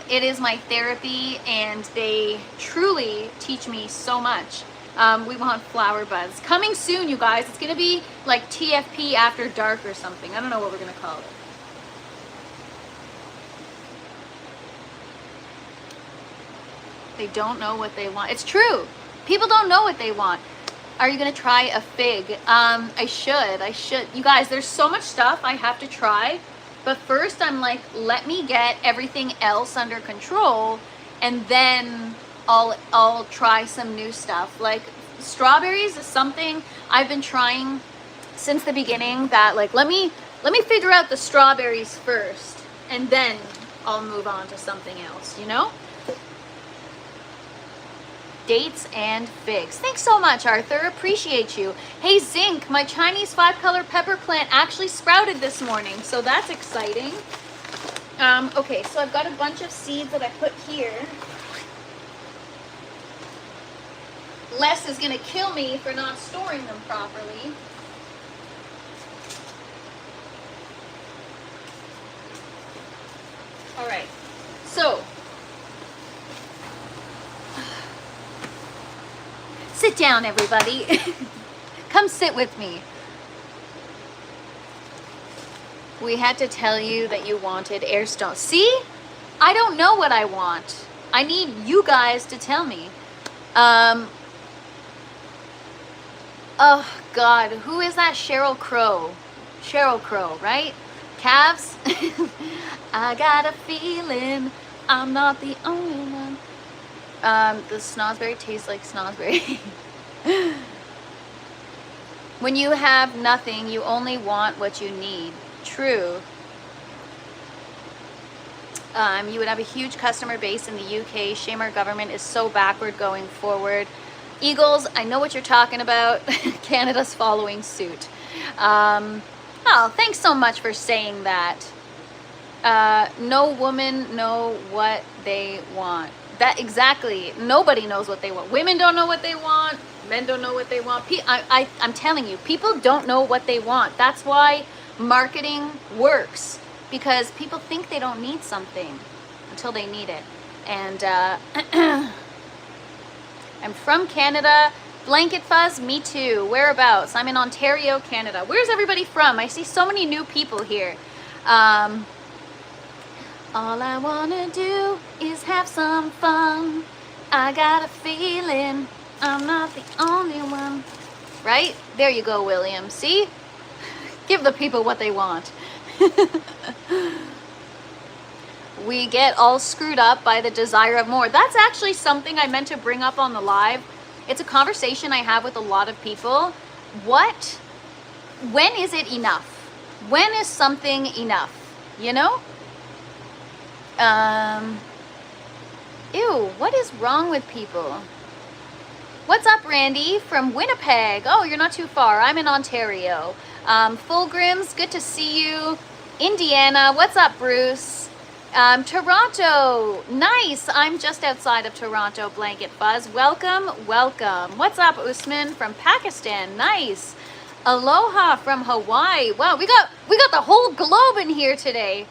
It is my therapy, and they truly teach me so much. We want flower buds coming soon, you guys. It's gonna be like TFP after dark or something. I don't know what we're gonna call it. They don't know what they want. It's true. People don't know what they want. Are you gonna try a fig? I should. You guys, there's so much stuff I have to try, but first I'm like, let me get everything else under control, and then I'll try some new stuff. Like strawberries is something I've been trying since the beginning, that like, let me figure out the strawberries first, and then I'll move on to something else, you know? Dates and figs. Thanks so much, Arthur. Appreciate you. Hey, Zinc, my Chinese 5-color pepper plant actually sprouted this morning, so that's exciting. Okay, so I've got a bunch of seeds that I put here. Les is gonna kill me for not storing them properly. All right, so sit down, everybody. Come sit with me. We had to tell you that you wanted airstone. See? I don't know what I want. I need you guys to tell me. Oh God, who is that? Sheryl Crow. Sheryl Crow, right? Calves. I got a feeling I'm not the only one. The snozzberry tastes like snozzberry. When you have nothing, you only want what you need. True. You would have a huge customer base in the UK. Shame our government is so backward going forward. Eagles, I know what you're talking about. Canada's following suit. Oh, thanks so much for saying that. No woman know what they want. That exactly. Nobody knows what they want. Women don't know what they want. Men don't know what they want. I'm telling you, people don't know what they want. That's why marketing works, because people think they don't need something until they need it. And I'm from Canada. Blanket Fuzz, me too. Whereabouts? I'm in Ontario, Canada. Where's everybody from? I see so many new people here. All I wanna do is have some fun. I got a feeling I'm not the only one. Right? There you go, William. See? Give the people what they want. We get all screwed up by the desire of more. That's actually something I meant to bring up on the live. It's a conversation I have with a lot of people. When is it enough? When is something enough? You know? Ew, what is wrong with people? What's up, Randy from Winnipeg? Oh, you're not too far. I'm in Ontario. Fulgrims, good to see you. Indiana, what's up, Bruce? Toronto, nice. I'm just outside of Toronto, Blanket Buzz. Welcome, welcome. What's up, Usman from Pakistan? Nice. Aloha from Hawaii. Wow, we got the whole globe in here today.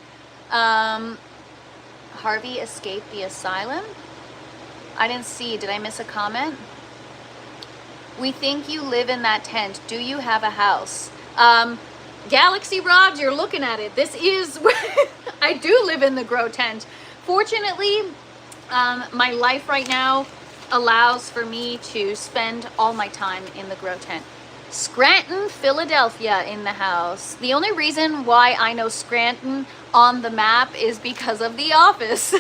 Harvey escaped the asylum? I didn't see. Did I miss a comment? We think you live in that tent. Do you have a house? Galaxy Rod, you're looking at it. This is, I do live in the grow tent. Fortunately, my life right now allows for me to spend all my time in the grow tent. Scranton, Philadelphia in the house. The only reason why I know Scranton on the map is because of The Office.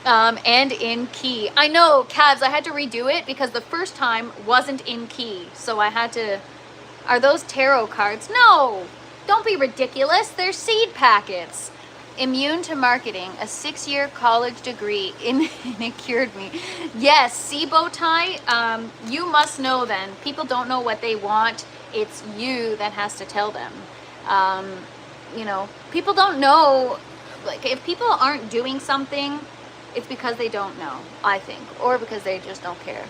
And in key. I know, Cavs, I had to redo it because the first time wasn't in key. So I had to... Are those tarot cards? No! Don't be ridiculous. They're seed packets. Immune to marketing. A 6-year college degree. And it cured me. Yes, see, bow tie? You must know then. People don't know what they want. It's you that has to tell them. You know, people don't know. Like, if people aren't doing something, it's because they don't know, I think. Or because they just don't care.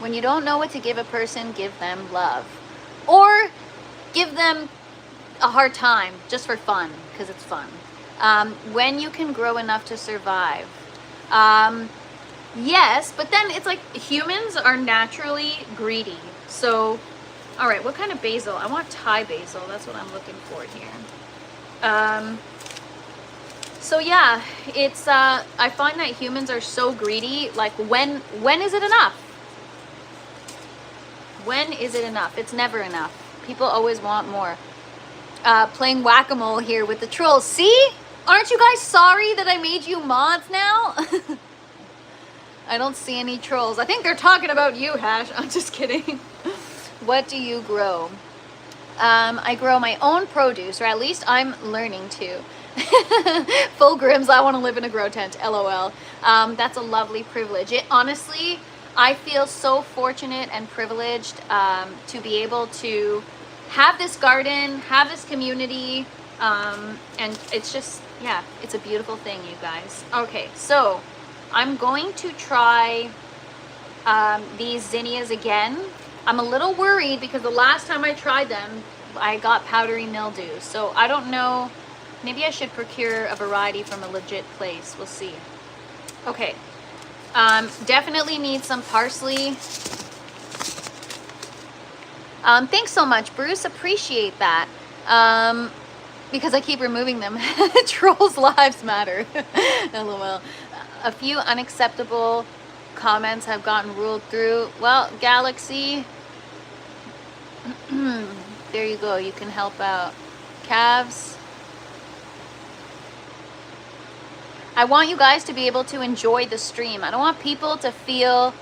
When you don't know what to give a person, give them love. Or give them a hard time just for fun, because it's fun. When you can grow enough to survive. Yes, but then it's like humans are naturally greedy. So, all right, what kind of basil? I want Thai basil. That's what I'm looking for here. So yeah, it's I find that humans are so greedy. Like, when is it enough? When is it enough? It's never enough. People always want more. Playing whack-a-mole here with the trolls. See? Aren't you guys sorry that I made you mods now? I don't see any trolls. I think they're talking about you, Hash. I'm just kidding. What do you grow? I grow my own produce, or at least I'm learning to. Full Grims, I want to live in a grow tent. LOL. That's a lovely privilege. Honestly, I feel so fortunate and privileged to be able to have this garden, have this community, and it's just, yeah, it's a beautiful thing, you guys. Okay, so I'm going to try these zinnias again. I'm a little worried because the last time I tried them, I got powdery mildew. So I don't know, maybe I should procure a variety from a legit place. We'll see. Okay. Definitely need some parsley. Thanks so much, Bruce. Appreciate that. because I keep removing them. Trolls' lives matter. LOL. A few unacceptable comments have gotten ruled through. Well, Galaxy, there you go. You can help out. Calves. I want you guys to be able to enjoy the stream. I don't want people to feel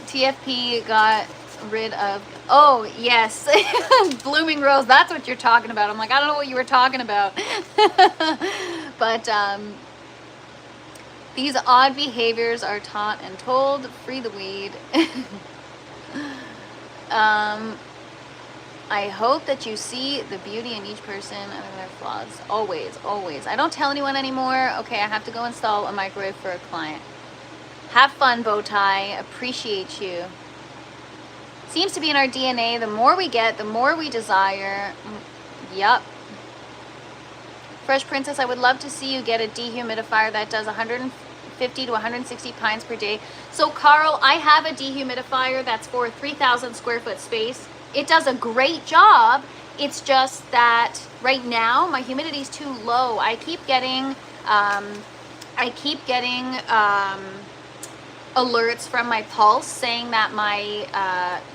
TFP got rid of, oh yes, Blooming Rose, that's what you're talking about. I'm like, I don't know what you were talking about. But these odd behaviors are taught and told. Free the weed. I hope that you see the beauty in each person and their flaws. Always, always. I don't tell anyone anymore. Okay, I have to go install a microwave for a client. Have fun, Bowtie. Appreciate you. Seems to be in our DNA. The more we get, the more we desire. Yup. Fresh Princess, I would love to see you get a dehumidifier that does 150 to 160 pints per day. So, Carl, I have a dehumidifier that's for a 3,000 square foot space. It does a great job. It's just that right now my humidity is too low. I keep getting alerts from my pulse saying that my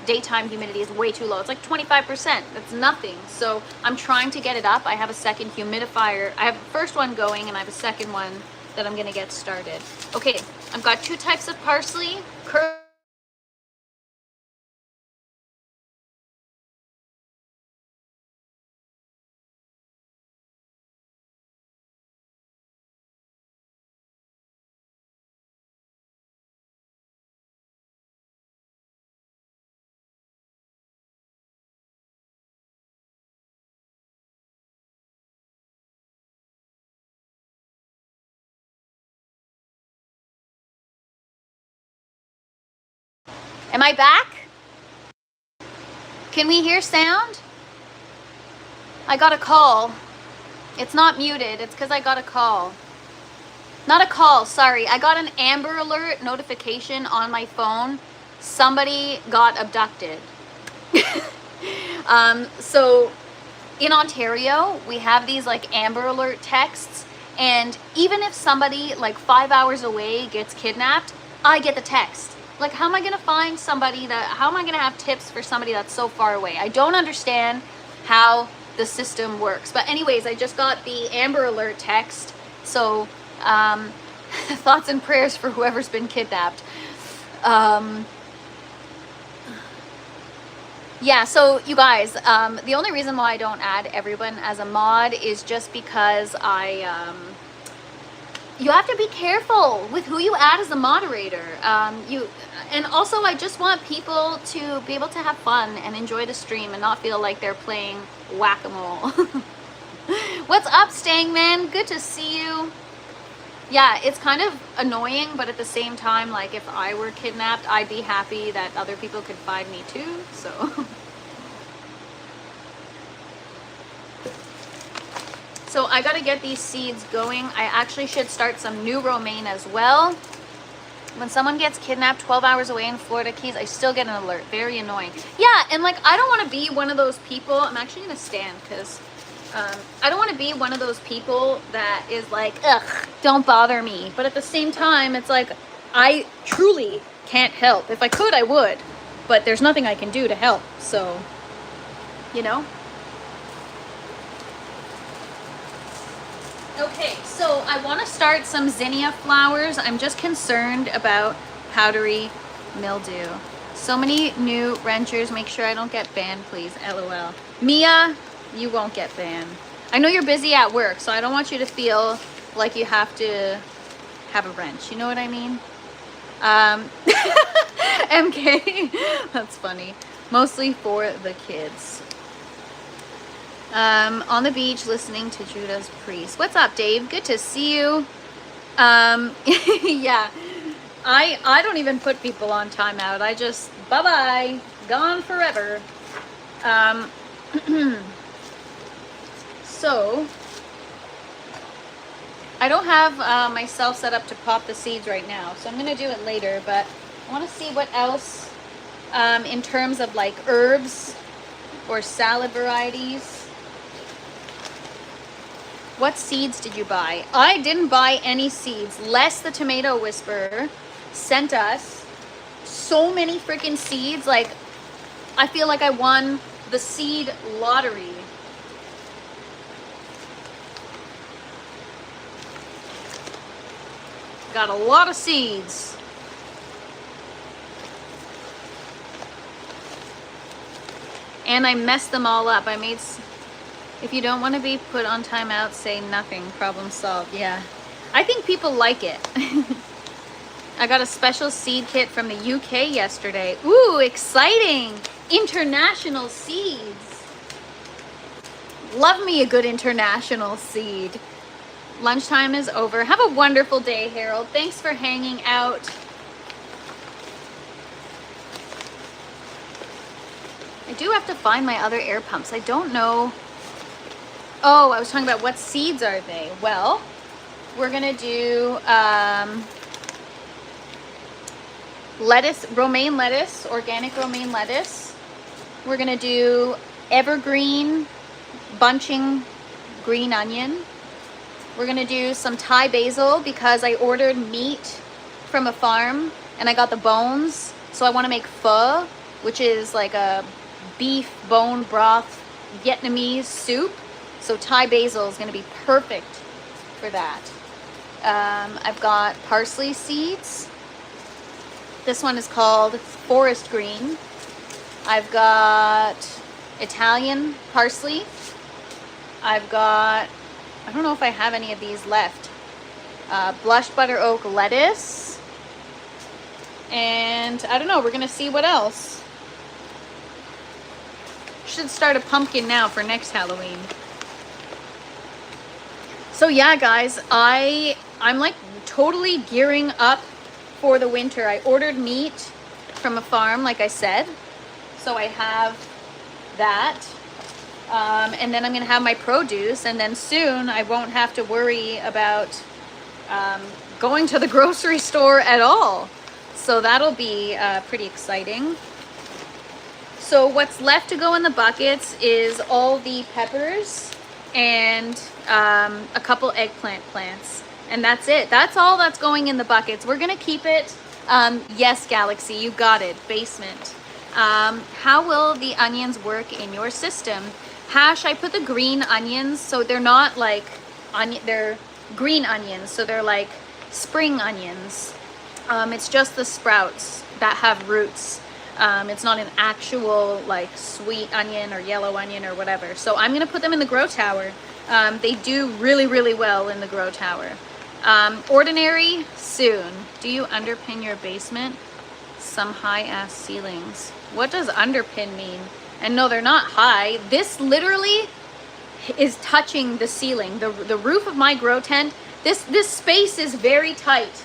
daytime humidity is way too low. It's like 25%. That's nothing. So I'm trying to get it up. I have a second humidifier. I have the first one going and I have a second one that I'm gonna get started. Okay, I've got 2 types of parsley. Am I back? Can we hear sound? I got a call. It's not muted. It's because I got a call. Not a call, sorry. I got an Amber Alert notification on my phone. Somebody got abducted. So in Ontario, we have these like Amber Alert texts. And even if somebody like 5 hours away gets kidnapped, I get the text. Like, how am I gonna find somebody how am I gonna have tips for somebody that's so far away? I don't understand how the system works. But anyways, I just got the Amber Alert text. So, thoughts and prayers for whoever's been kidnapped. Yeah, so you guys, the only reason why I don't add everyone as a mod is just because you have to be careful with who you add as a moderator. And also I just want people to be able to have fun and enjoy the stream and not feel like they're playing whack-a-mole. What's up, Stangman? Good to see you. Yeah, it's kind of annoying, but at the same time, like if I were kidnapped, I'd be happy that other people could find me too, so. So I gotta get these seeds going. I actually should start some new romaine as well. When someone gets kidnapped 12 hours away in Florida Keys, I still get an alert. Very annoying. Yeah, and like I don't want to be one of those people. I'm actually gonna stand because I don't want to be one of those people that is like, ugh, don't bother me. But at the same time, it's like I truly can't help. If I could, I would. But there's nothing I can do to help. So, you know. Okay, so I want to start some zinnia flowers. I'm just concerned about powdery mildew. So many new renters. Make sure I don't get banned, please. LOL. Mia, you won't get banned. I know you're busy at work, so I don't want you to feel like you have to have a wrench. You know what I mean? MK, that's funny. Mostly for the kids. On the beach listening to Judas Priest. What's up, Dave? Good to see you. Yeah, I don't even put people on timeout. I just, bye-bye, gone forever. So, I don't have myself set up to pop the seeds right now, so I'm going to do it later, but I want to see what else, in terms of like herbs, or salad varieties. What seeds did you buy? I didn't buy any seeds. Les the Tomato Whisperer sent us so many freaking seeds. Like, I feel like I won the seed lottery. Got a lot of seeds. And I messed them all up. I made... If you don't want to be put on timeout, say nothing. Problem solved. Yeah. I think people like it. I got a special seed kit from the UK yesterday. Ooh, exciting! International seeds. Love me a good international seed. Lunchtime is over. Have a wonderful day, Harold. Thanks for hanging out. I do have to find my other air pumps. I don't know. Oh, I was talking about what seeds are they? Well, we're gonna do lettuce, romaine lettuce, organic romaine lettuce. We're gonna do evergreen bunching green onion. We're gonna do some Thai basil because I ordered meat from a farm and I got the bones. So I wanna make pho, which is like a beef bone broth Vietnamese soup. So Thai basil is gonna be perfect for that. I've got parsley seeds. This one is called forest green. I've got Italian parsley. I've got, I don't know if I have any of these left. Blush butter oak lettuce. And I don't know, we're gonna see what else. Should start a pumpkin now for next Halloween. So yeah, guys, I'm like totally gearing up for the winter. I ordered meat from a farm, like I said. So I have that. And then I'm gonna have my produce, and then soon I won't have to worry about going to the grocery store at all. So that'll be pretty exciting. So what's left to go in the buckets is all the peppers and a couple eggplant plants. And that's it. That's all that's going in the buckets. We're gonna keep it, yes, Galaxy, you got it, basement. How will the onions work in your system? Hash, I put the green onions, so they're not like onion, they're green onions, so they're like spring onions. It's just the sprouts that have roots. It's not an actual like sweet onion or yellow onion or whatever. So I'm gonna put them in the grow tower. They do really, really well in the grow tower. Ordinary, soon. Do you underpin your basement? Some high ass ceilings. What does underpin mean? And no, they're not high. This literally is touching the ceiling. The roof of my grow tent, this space is very tight.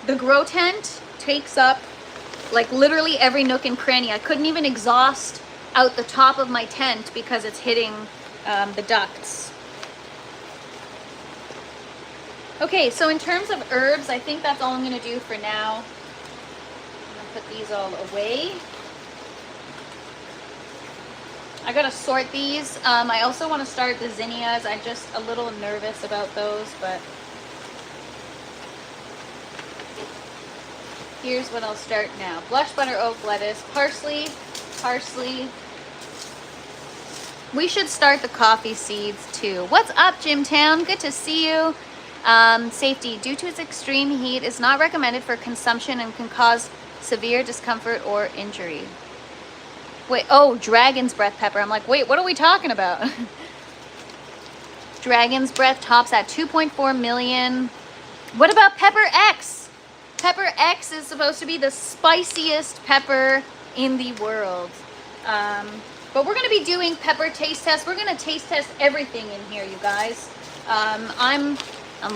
The grow tent takes up like literally every nook and cranny. I couldn't even exhaust out the top of my tent because it's hitting the ducts. Okay, so in terms of herbs, I think that's all I'm gonna do for now. I'm gonna put these all away. I gotta sort these. I also want to start the zinnias. I'm just a little nervous about those, but here's what I'll start now. Blush butter oak lettuce, parsley. We should start the coffee seeds too. What's up, Jimtown? Good to see you. Safety. Due to its extreme heat, is not recommended for consumption and can cause severe discomfort or injury. Wait, oh, dragon's breath pepper. I'm like, wait, what are we talking about? Dragon's breath tops at 2.4 million. What about Pepper X? Pepper X is supposed to be the spiciest pepper in the world. But we're going to be doing pepper taste tests. We're going to taste test everything in here, you guys. I'm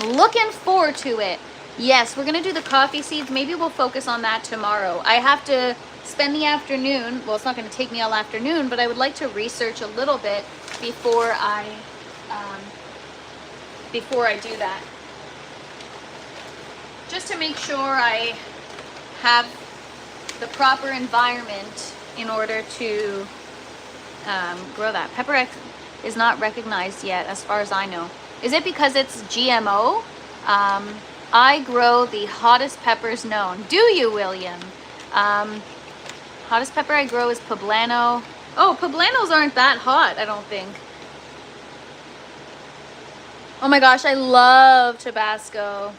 looking forward to it. Yes, we're going to do the coffee seeds. Maybe we'll focus on that tomorrow. I have to spend the afternoon. Well, it's not going to take me all afternoon, but I would like to research a little bit before I do that. Just to make sure I have the proper environment in order to grow that. Pepper X is not recognized yet, as far as I know. Is it because it's GMO? I grow the hottest peppers known. Do you, William? Hottest pepper I grow is poblano. Oh, poblanos aren't that hot, I don't think. Oh my gosh, I love Tabasco.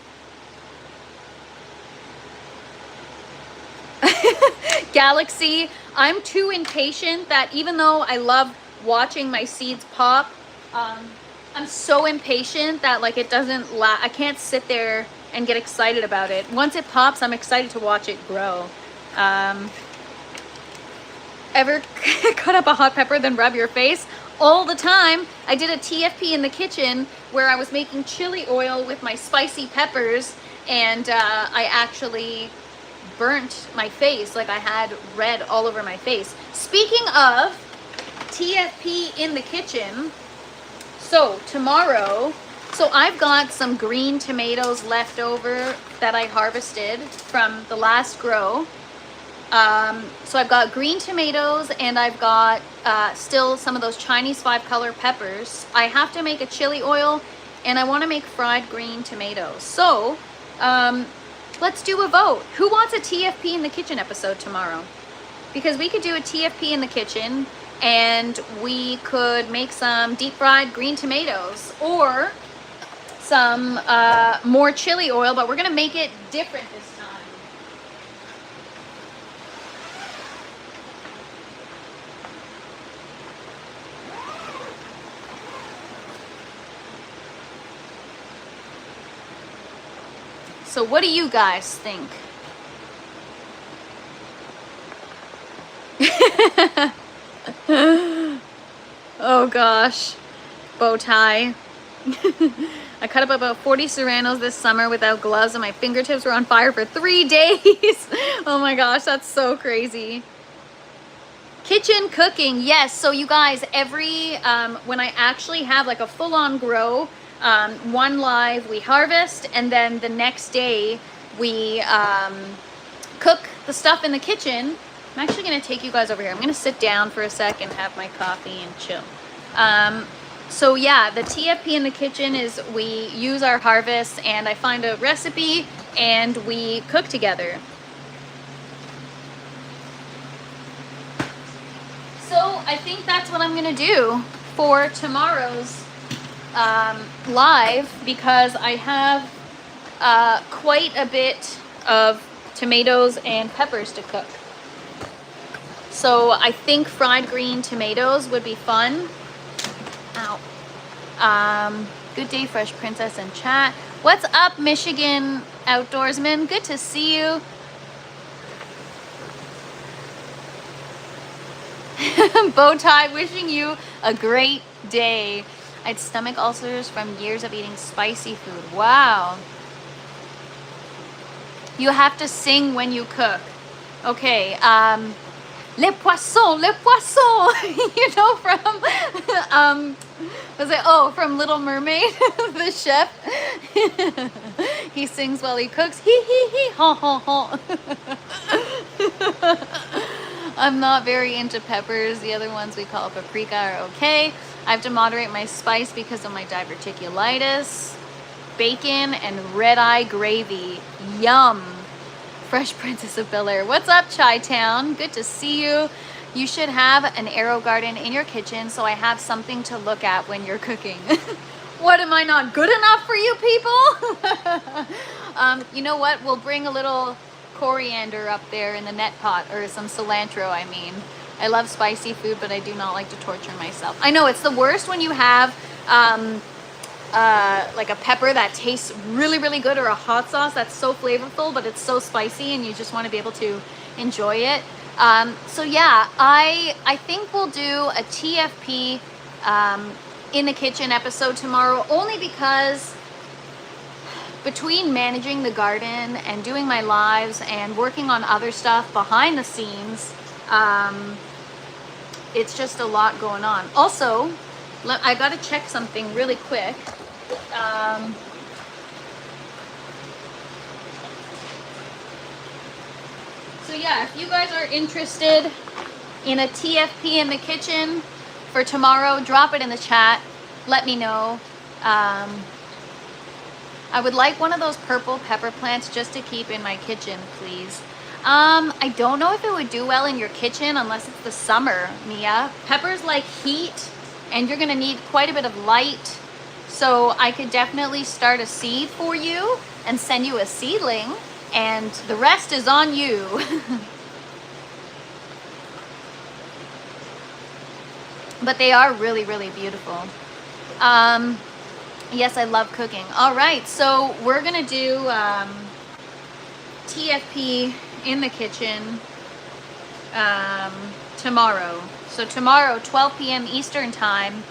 Galaxy, I'm too impatient that even though I love watching my seeds pop, I'm so impatient that like it doesn't I can't sit there and get excited about it. Once it pops, I'm excited to watch it grow. Ever cut up a hot pepper then rub your face? All the time. I did a TFP in the kitchen where I was making chili oil with my spicy peppers, and I actually burnt my face. Like I had red all over my face. Speaking of TFP in the kitchen, so tomorrow, so I've got some green tomatoes left over that I harvested from the last grow. So I've got green tomatoes, and I've got still some of those Chinese 5-color peppers. I have to make a chili oil, and I want to make fried green tomatoes. So let's do a vote. Who wants a TFP in the kitchen episode tomorrow? Because we could do a TFP in the kitchen, and we could make some deep fried green tomatoes, or some more chili oil, but we're gonna make it different this time. So what do you guys think? Oh gosh, bow tie. I cut up about 40 serranos this summer without gloves, and my fingertips were on fire for 3 days. Oh my gosh, that's so crazy. Kitchen cooking, yes. So you guys, every when I actually have like a full-on grow, one live we harvest, and then the next day we cook the stuff in the kitchen. I'm actually going to take you guys over here. I'm going to sit down for a sec and have my coffee and chill. So yeah, the TFP in the kitchen is we use our harvest, and I find a recipe and we cook together. So I think that's what I'm going to do for tomorrow's live, because I have quite a bit of tomatoes and peppers to cook. So I think fried green tomatoes would be fun. Ow. Good day, Fresh Princess and chat. What's up, Michigan outdoorsman? Good to see you. Bowtie, wishing you a great day. I had stomach ulcers from years of eating spicy food. Wow. You have to sing when you cook. Okay, Les poissons, les poissons. You know, from was it, oh, from Little Mermaid, the chef. He sings while he cooks. Hee hee hee, ha ha ha. I'm not very into peppers. The other ones we call paprika are okay. I have to moderate my spice because of my diverticulitis. Bacon and red-eye gravy. Yum. Fresh Princess of Bel-Air. What's up, Chi-Town? Good to see you. You should have an arrow garden in your kitchen so I have something to look at when you're cooking. What, am I not good enough for you people? You know what? We'll bring a little coriander up there in the net pot, or some cilantro, I mean. I love spicy food, but I do not like to torture myself. I know it's the worst when you have like a pepper that tastes really, really good, or a hot sauce that's so flavorful, but it's so spicy and you just want to be able to enjoy it. So yeah, I think we'll do a TFP in the kitchen episode tomorrow, only because between managing the garden and doing my lives and working on other stuff behind the scenes, it's just a lot going on. Also, I gotta check something really quick. So yeah, if you guys are interested in a TFP in the kitchen, for tomorrow, drop it in the chat. Let me know. I would like one of those purple pepper plants just to keep in my kitchen, please. I don't know if it would do well in your kitchen unless it's the summer, Mia. Peppers like heat, and you're gonna need quite a bit of light. So I could definitely start a seed for you and send you a seedling, and the rest is on you. But they are really, really beautiful. Yes, I love cooking. All right, so we're gonna do TFP in the kitchen tomorrow. So tomorrow, 12 p.m. Eastern time,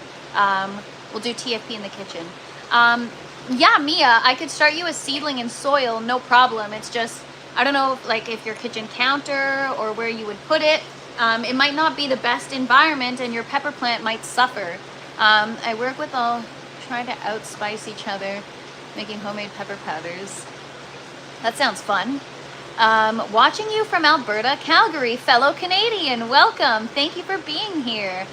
we'll do TFP in the kitchen. Yeah, Mia, I could start you a seedling in soil, no problem. It's just, I don't know if your kitchen counter or where you would put it. It might not be the best environment and your pepper plant might suffer. I work with all, trying to outspice each other, making homemade pepper powders. That sounds fun. Watching you from Alberta, Calgary, fellow Canadian, welcome. Thank you for being here.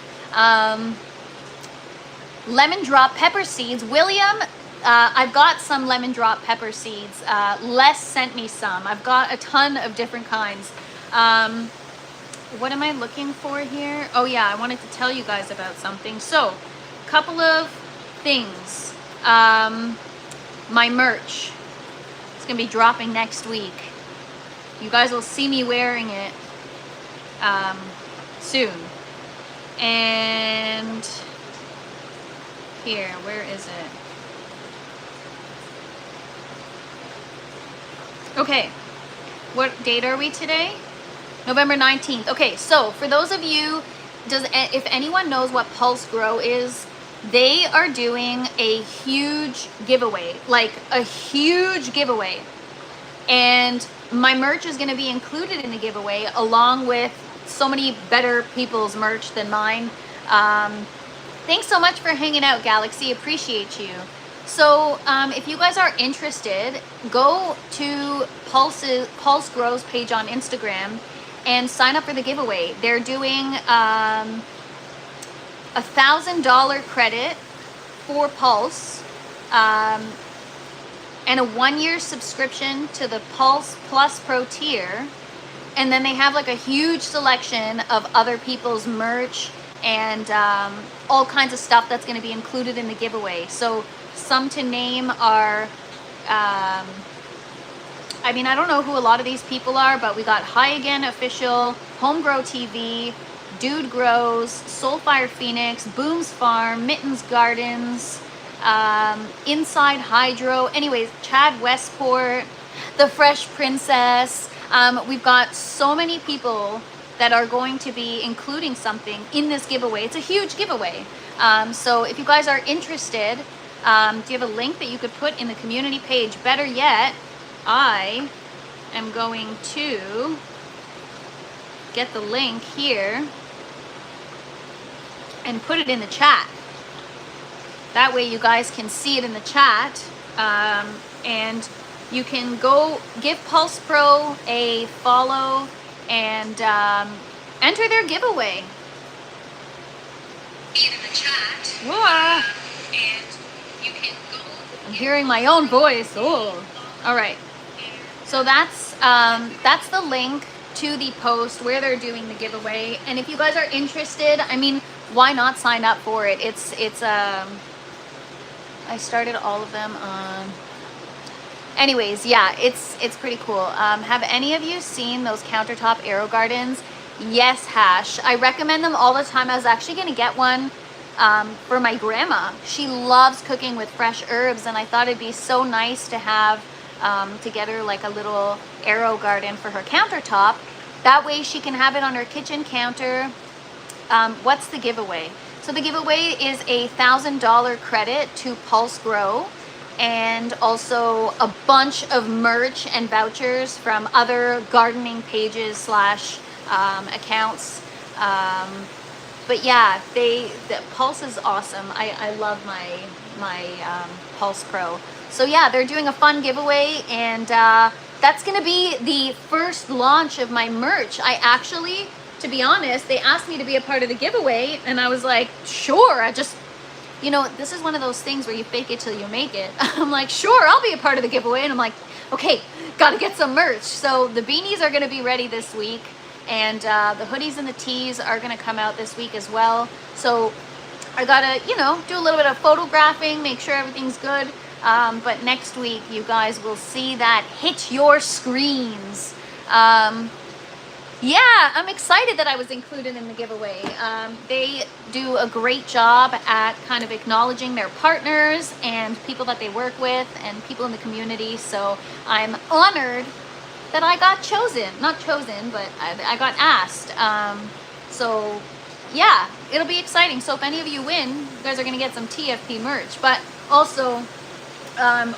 Lemon drop pepper seeds. William, I've got some lemon drop pepper seeds. Les sent me some. I've got a ton of different kinds. What am I looking for here? Oh yeah, I wanted to tell you guys about something. So, couple of things. My merch. It's gonna be dropping next week. You guys will see me wearing it soon. And here, where is it? Okay, what date are we today? November 19th. Okay, so for those of you, if anyone knows what Pulse Grow is, they are doing a huge giveaway, like a huge giveaway. And my merch is going to be included in the giveaway along with so many better people's merch than mine. Thanks so much for hanging out, Galaxy. Appreciate you. So if you guys are interested, go to Pulse Grow's page on Instagram and sign up for the giveaway. They're doing $1,000 credit for Pulse, and a 1-year subscription to the Pulse Plus Pro tier. And then they have like a huge selection of other people's merch and all kinds of stuff that's going to be included in the giveaway. So some to name are, I mean, I don't know who a lot of these people are, but we got High Again Official, Homegrow TV, Dude Grows, Soulfire Phoenix, Booms Farm, Mittens Gardens, Inside Hydro, anyways, Chad Westport, The Fresh Princess. We've got so many people that are going to be including something in this giveaway. It's a huge giveaway. So if you guys are interested, do you have a link that you could put in the community page? Better yet, I am going to get the link here and put it in the chat. That way you guys can see it in the chat, and you can go give Pulse Pro a follow and enter their giveaway. In the chat. Whoa. And you can go. I'm hearing my own voice. Oh. All right. So that's the link to the post where they're doing the giveaway. And if you guys are interested, I mean, why not sign up for it? It's I started all of them on. Anyways, yeah, it's pretty cool. Have any of you seen those countertop Aero Gardens? Yes, Hash. I recommend them all the time. I was actually going to get one for my grandma. She loves cooking with fresh herbs, and I thought it'd be so nice to have to get her like a little Aero Garden for her countertop. That way she can have it on her kitchen counter. What's the giveaway? So the giveaway is a $1,000 credit to Pulse Grow, and also a bunch of merch and vouchers from other gardening pages / accounts. But yeah, the Pulse is awesome. I love my Pulse Pro. So yeah, they're doing a fun giveaway, and that's gonna be the first launch of my merch. I actually to be honest, they asked me to be a part of the giveaway, and I was like, sure. I just, you know, this is one of those things where you fake it till you make it. I'm like, sure, I'll be a part of the giveaway. And I'm like, okay, gotta get some merch. So the beanies are gonna be ready this week, and the hoodies and the tees are gonna come out this week as well. So I gotta, you know, do a little bit of photographing, make sure everything's good. But next week, you guys will see that hit your screens. Yeah, I'm excited that I was included in the giveaway. They do a great job at kind of acknowledging their partners and people that they work with and people in the community. So I'm honored that I got chosen. Not chosen, but I got asked. So yeah, it'll be exciting. So if any of you win, you guys are going to get some TFP merch. But also,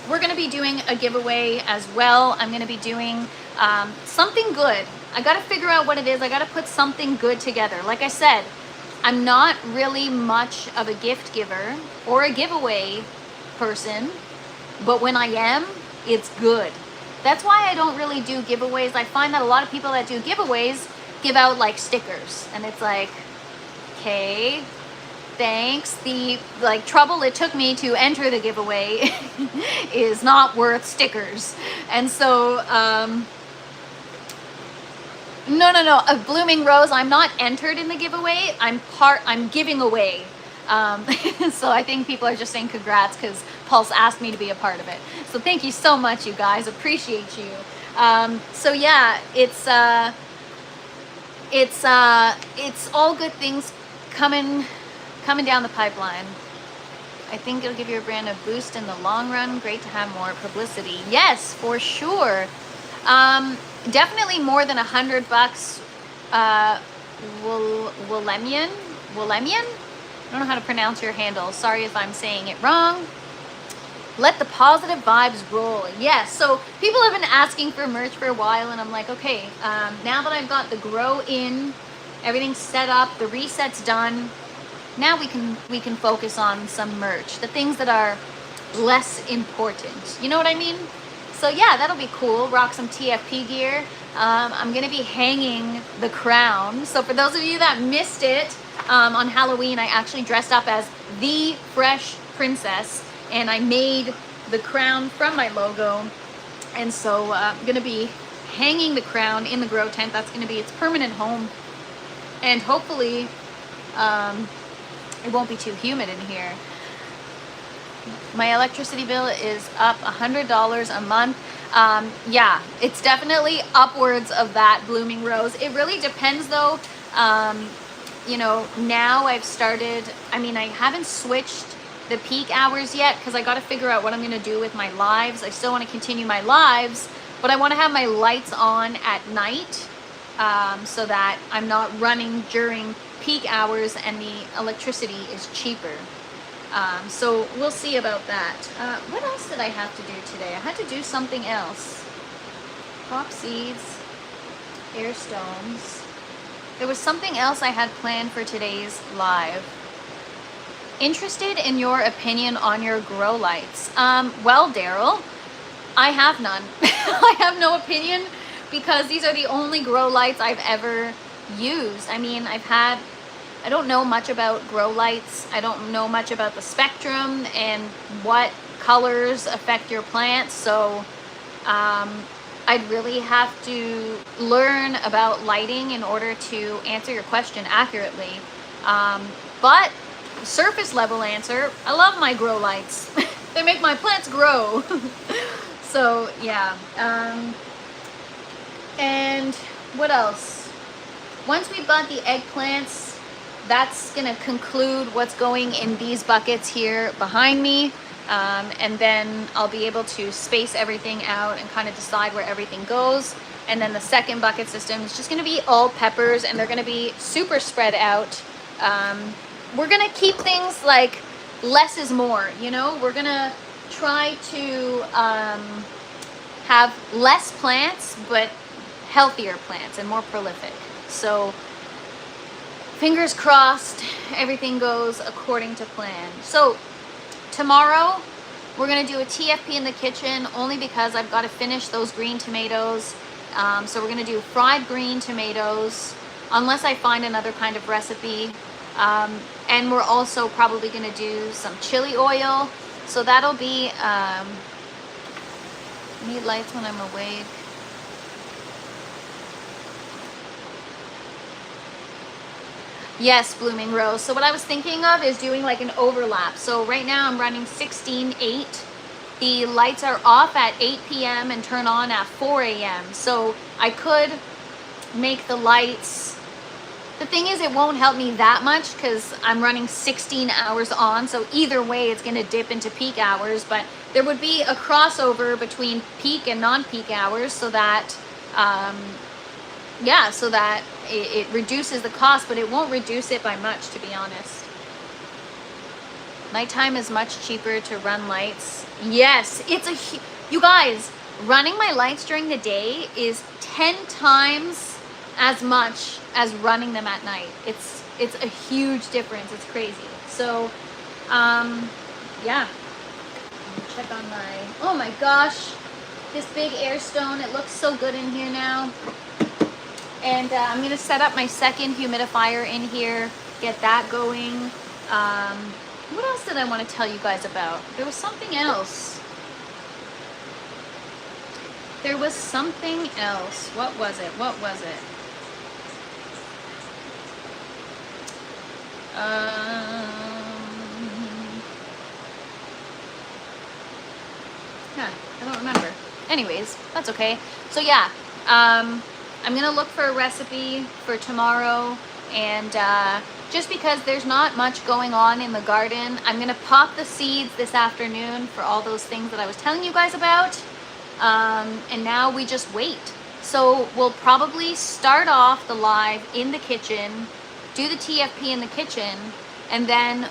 we're going to be doing a giveaway as well. I'm going to be doing something good. I got to figure out what it is. I got to put something good together. Like I said, I'm not really much of a gift giver or a giveaway person, but when I am, it's good. That's why I don't really do giveaways. I find that a lot of people that do giveaways give out like stickers, and it's like, okay, thanks. The like trouble it took me to enter the giveaway is not worth stickers. And so no, a blooming rose, I'm not entered in the giveaway. I'm giving away. So I think people are just saying congrats because Pulse asked me to be a part of it. So thank you so much, you guys. Appreciate you. So yeah, it's all good things coming down the pipeline. I think it'll give your brand a boost in the long run. Great to have more publicity. Yes, for sure. Definitely more than $100. Willemian? I don't know how to pronounce your handle. Sorry if I'm saying it wrong. Let the positive vibes roll. Yes, so people have been asking for merch for a while, and I'm like, okay, now that I've got the grow in, everything's set up, the reset's done, now we can focus on some merch, the things that are less important. You know what I mean? So yeah, that'll be cool. Rock some TFP gear. I'm gonna be hanging the crown. So for those of you that missed it, on Halloween, I actually dressed up as the Fresh Princess, and I made the crown from my logo. And so I'm gonna be hanging the crown in the grow tent. That's gonna be its permanent home. And hopefully, it won't be too humid in here. My electricity bill is up $100 a month. Yeah, it's definitely upwards of that, blooming rose. It really depends though. You know, now I've started, I mean, I haven't switched the peak hours yet because I got to figure out what I'm going to do with my lives. I still want to continue my lives, but I want to have my lights on at night so that I'm not running during peak hours and the electricity is cheaper. So we'll see about that. What else did I have to do today? I had to do something else. Pop seeds, air stones. There was something else I had planned for today's live. Interested in your opinion on your grow lights. Well, Daryl, I have none. I have no opinion because these are the only grow lights I've ever used. I mean, I don't know much about grow lights. I don't know much about the spectrum and what colors affect your plants. So I'd really have to learn about lighting in order to answer your question accurately. But surface level answer, I love my grow lights. They make my plants grow. So yeah. And what else? Once we've got the eggplants, that's gonna conclude what's going in these buckets here behind me. And then I'll be able to space everything out and kind of decide where everything goes. And then the second bucket system is just gonna be all peppers, and they're gonna be super spread out. We're gonna keep things like less is more, you know? We're gonna try to have less plants, but healthier plants and more prolific. So fingers crossed, everything goes according to plan. So tomorrow, we're gonna do a TFP in the kitchen only because I've got to finish those green tomatoes. So we're gonna do fried green tomatoes unless I find another kind of recipe. And we're also probably going to do some chili oil. So that'll be, need lights when I'm awake. Yes, Blooming Rose. So what I was thinking of is doing like an overlap. So right now I'm running 16/8. The lights are off at 8 p.m. and turn on at 4 a.m. So I could make the lights. The thing is, it won't help me that much because I'm running 16 hours on. So either way, it's going to dip into peak hours. But there would be a crossover between peak and non-peak hours so that, yeah, so that it reduces the cost, but it won't reduce it by much, to be honest. Nighttime is much cheaper to run lights. Yes, you guys, running my lights during the day is 10 times as much as running them at night. It's a huge difference. It's crazy. So, yeah. Check on oh my gosh, this big air stone. It looks so good in here now. And I'm gonna set up my second humidifier in here, get that going. What else did I want to tell you guys about? There was something else. There was something else. What was it? What was it? Yeah, I don't remember. Anyways, that's okay. So yeah, I'm gonna look for a recipe for tomorrow, and just because there's not much going on in the garden, I'm gonna pop the seeds this afternoon for all those things that I was telling you guys about. And now we just wait. So we'll probably start off the live in the kitchen, do the TFP in the kitchen, and then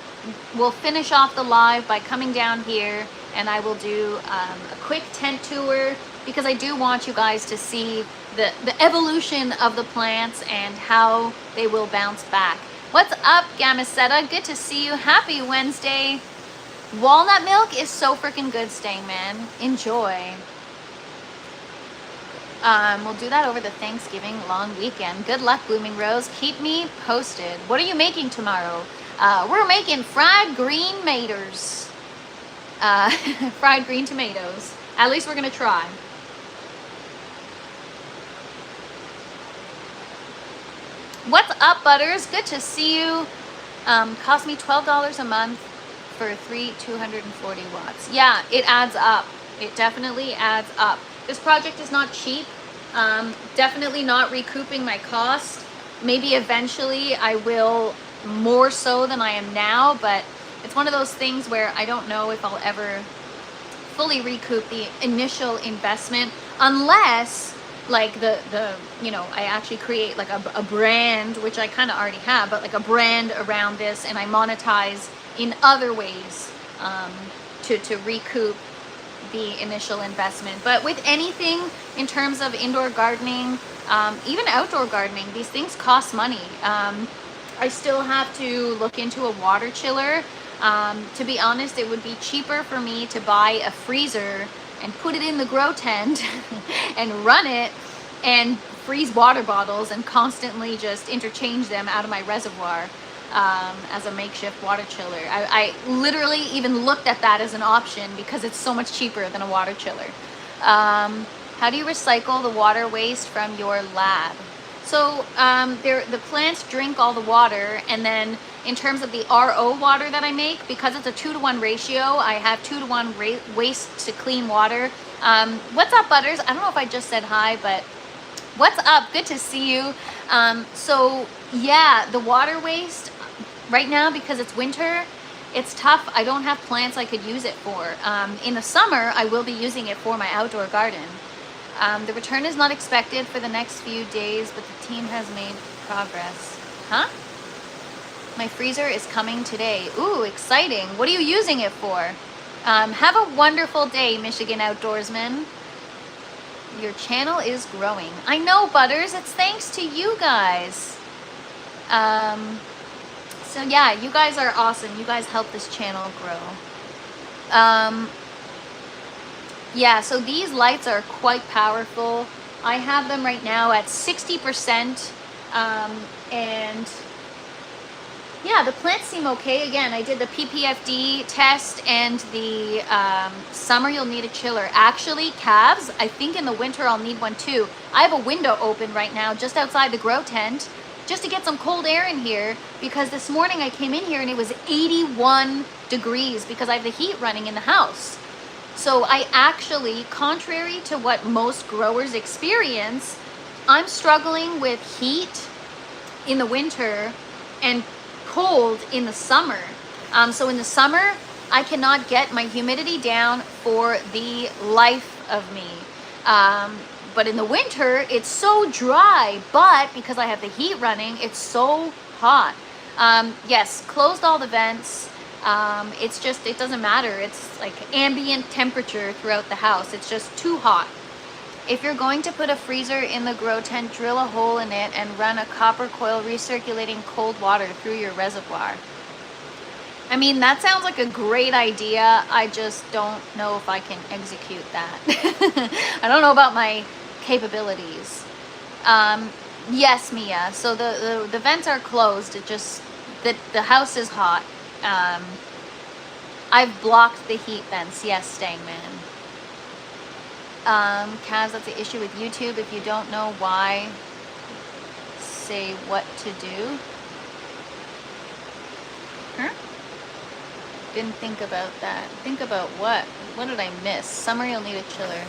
we'll finish off the live by coming down here, and I will do a quick tent tour, because I do want you guys to see the evolution of the plants and how they will bounce back. What's up, Gamisetta? Good to see you. Happy Wednesday. Walnut milk is so freaking good, Stang Man. Enjoy. We'll do that over the Thanksgiving long weekend. Good luck, Blooming Rose. Keep me posted. What are you making tomorrow? We're making fried green maters. Fried green tomatoes. At least we're gonna try. What's up, Butters? Good to see you. Cost me $12 a month for 240 watts. Yeah, it adds up. It definitely adds up. This project is not cheap. Definitely not recouping my cost. Maybe eventually I will, more so than I am now, but it's one of those things where I don't know if I'll ever fully recoup the initial investment, unless like the you know, I actually create like a brand, which I kind of already have, but like a brand around this, and I monetize in other ways to recoup the initial investment. But with anything in terms of indoor gardening, even outdoor gardening, these things cost money. I still have to look into a water chiller. To be honest, it would be cheaper for me to buy a freezer and put it in the grow tent and run it and freeze water bottles and constantly just interchange them out of my reservoir as a makeshift water chiller. I literally even looked at that as an option because it's so much cheaper than a water chiller. How do you recycle the water waste from your lab? So the plants drink all the water, and then in terms of the RO water that I make, because it's a 2-to-1 ratio, I have 2-to-1 waste to clean water. What's up, Butters? I don't know if I just said hi, but what's up? Good to see you. So yeah, the water waste right now, because it's winter, it's tough. I don't have plants I could use it for. In the summer, I will be using it for my outdoor garden. The return is not expected for the next few days, but the team has made progress. Huh? My freezer is coming today. Ooh, exciting. What are you using it for? Have a wonderful day, Michigan Outdoorsman. Your channel is growing. I know, Butters. It's thanks to you guys. So yeah, you guys are awesome. You guys help this channel grow. Yeah, so these lights are quite powerful. I have them right now at 60% And yeah, the plants seem okay. Again, I did the PPFD test, and the summer you'll need a chiller. Actually, calves, I think in the winter I'll need one too. I have a window open right now just outside the grow tent just to get some cold air in here, because this morning I came in here and it was 81 degrees because I have the heat running in the house. So I actually, contrary to what most growers experience, I'm struggling with heat in the winter and cold in the summer. So in the summer, I cannot get my humidity down for the life of me. But in the winter, it's so dry, but because I have the heat running, it's so hot. Yes, closed all the vents. It's just, it doesn't matter. It's like ambient temperature throughout the house. It's just too hot. If you're going to put a freezer in the grow tent, drill a hole in it and run a copper coil recirculating cold water through your reservoir. I mean, that sounds like a great idea. I just don't know if I can execute that. I don't know about my capabilities. Yes, Mia. So the vents are closed. It just, the house is hot. I've blocked the heat vents. Yes, Stangman. Kaz, that's the issue with YouTube. If you don't know why, say what to do. Huh? Didn't think about that. Think about what? What did I miss? Summer, you'll need a chiller.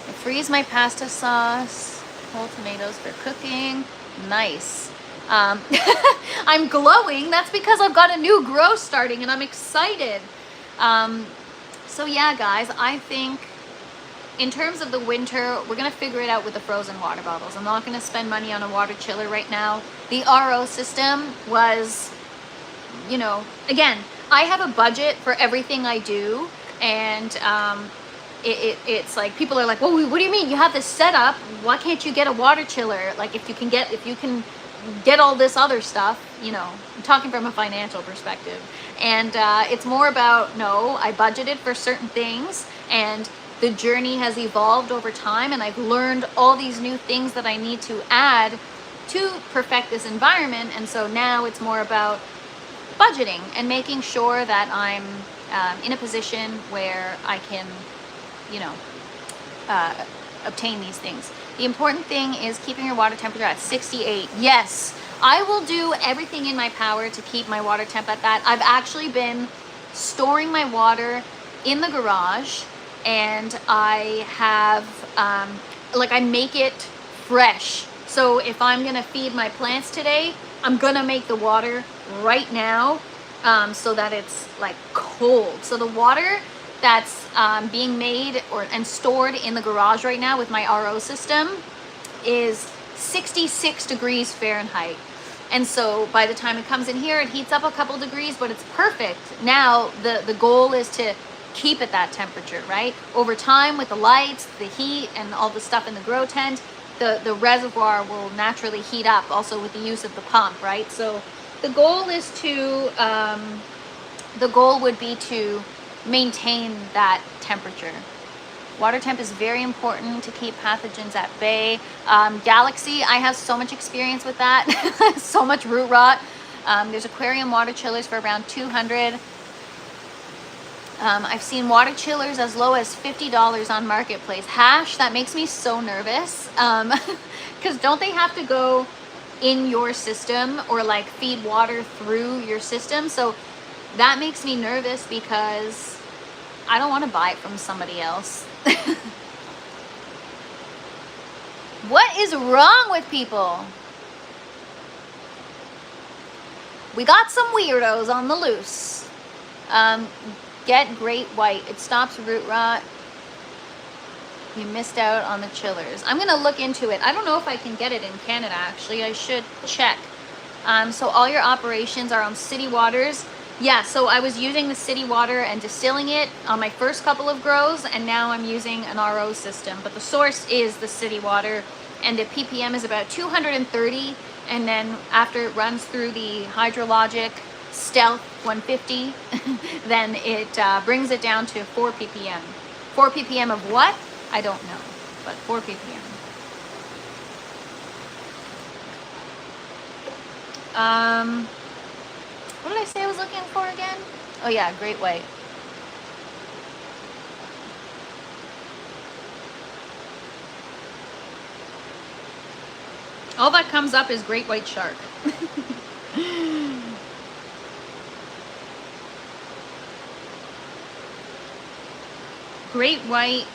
I freeze my pasta sauce. Whole tomatoes for cooking. Nice. I'm glowing. That's because I've got a new grow starting and I'm excited. So yeah, guys, I think in terms of the winter, we're going to figure it out with the frozen water bottles. I'm not going to spend money on a water chiller right now. The RO system was, you know, again, I have a budget for everything I do. And it's like, people are like, well, what do you mean? You have this setup. Why can't you get a water chiller? Like, if you can get all this other stuff, you know, I'm talking from a financial perspective. And it's more about, no, I budgeted for certain things, and the journey has evolved over time, and I've learned all these new things that I need to add to perfect this environment. And so now it's more about budgeting and making sure that I'm in a position where I can, you know, obtain these things. The important thing is keeping your water temperature at 68. Yes, I will do everything in my power to keep my water temp at that. I've actually been storing my water in the garage, and I have, like, I make it fresh. So if I'm gonna feed my plants today, I'm gonna make the water right now, so that it's like cold. So the water that's being made and stored in the garage right now with my RO system is 66 degrees Fahrenheit. And so by the time it comes in here, it heats up a couple degrees, but it's perfect. Now the goal is to keep at that temperature, right? Over time, with the lights, the heat, and all the stuff in the grow tent, the reservoir will naturally heat up, also with the use of the pump, right? So the goal is to, the goal would be to maintain that temperature. Water temp is very important to keep pathogens at bay. Galaxy, I have so much experience with that. So much root rot. There's aquarium water chillers for around 200. I've seen water chillers as low as $50 on Marketplace. Hash, that makes me so nervous. Because don't they have to go in your system or like feed water through your system? So that makes me nervous because I don't want to buy it from somebody else. What is wrong with people? We got some weirdos on the loose. Get Great White. It stops root rot. You missed out on the chillers. I'm gonna look into it. I don't know if I can get it in Canada, actually. I should check. So all your operations are on city waters. Yeah, so I was using the city water and distilling it on my first couple of grows, and now I'm using an RO system. But the source is the city water, and the ppm is about 230, and then after it runs through the hydrologic stealth 150, then it brings it down to 4 ppm. 4 ppm of what? I don't know, but 4 ppm. What did I say I was looking for again? Oh yeah, great white. All that comes up is great white shark. Great white.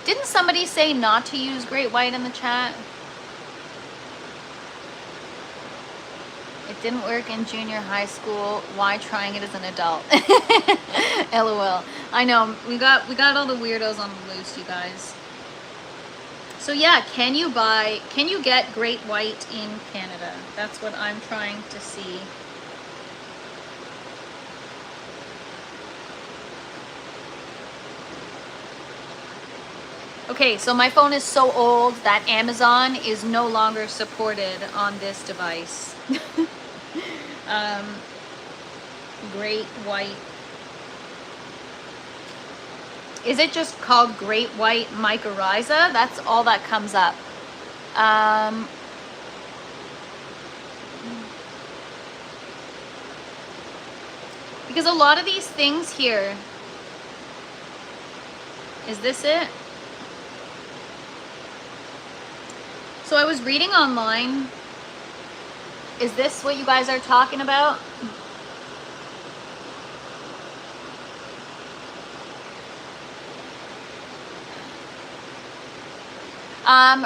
Didn't somebody say not to use great white in the chat? It didn't work in junior high school. Why trying it as an adult? LOL. I know, we got all the weirdos on the loose, you guys. So yeah, can you get great white in Canada? That's what I'm trying to see. Okay, so my phone is so old that Amazon is no longer supported on this device. Great white. Is it just called great white mycorrhiza? That's all that comes up. Because a lot of these things here, is this it? So I was reading online. Is this what you guys are talking about?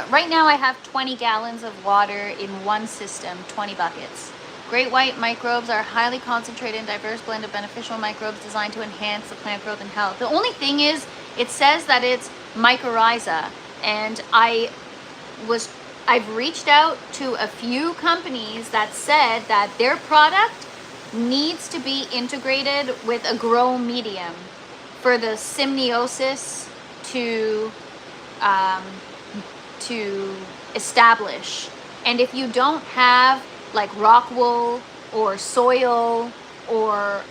Right now I have 20 gallons of water in one system, 20 buckets. Great white microbes are a highly concentrated and diverse blend of beneficial microbes designed to enhance the plant growth and health. The only thing is, it says that it's mycorrhiza, and I've reached out to a few companies that said that their product needs to be integrated with a grow medium for the symbiosis to establish. And if you don't have like rock wool or soil or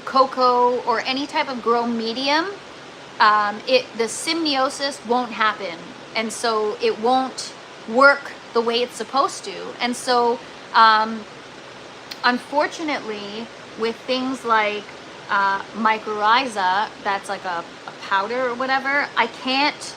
cocoa or any type of grow medium, the symbiosis won't happen, and so it won't work the way it's supposed to. And so unfortunately, with things like mycorrhiza, that's like a powder or whatever, I can't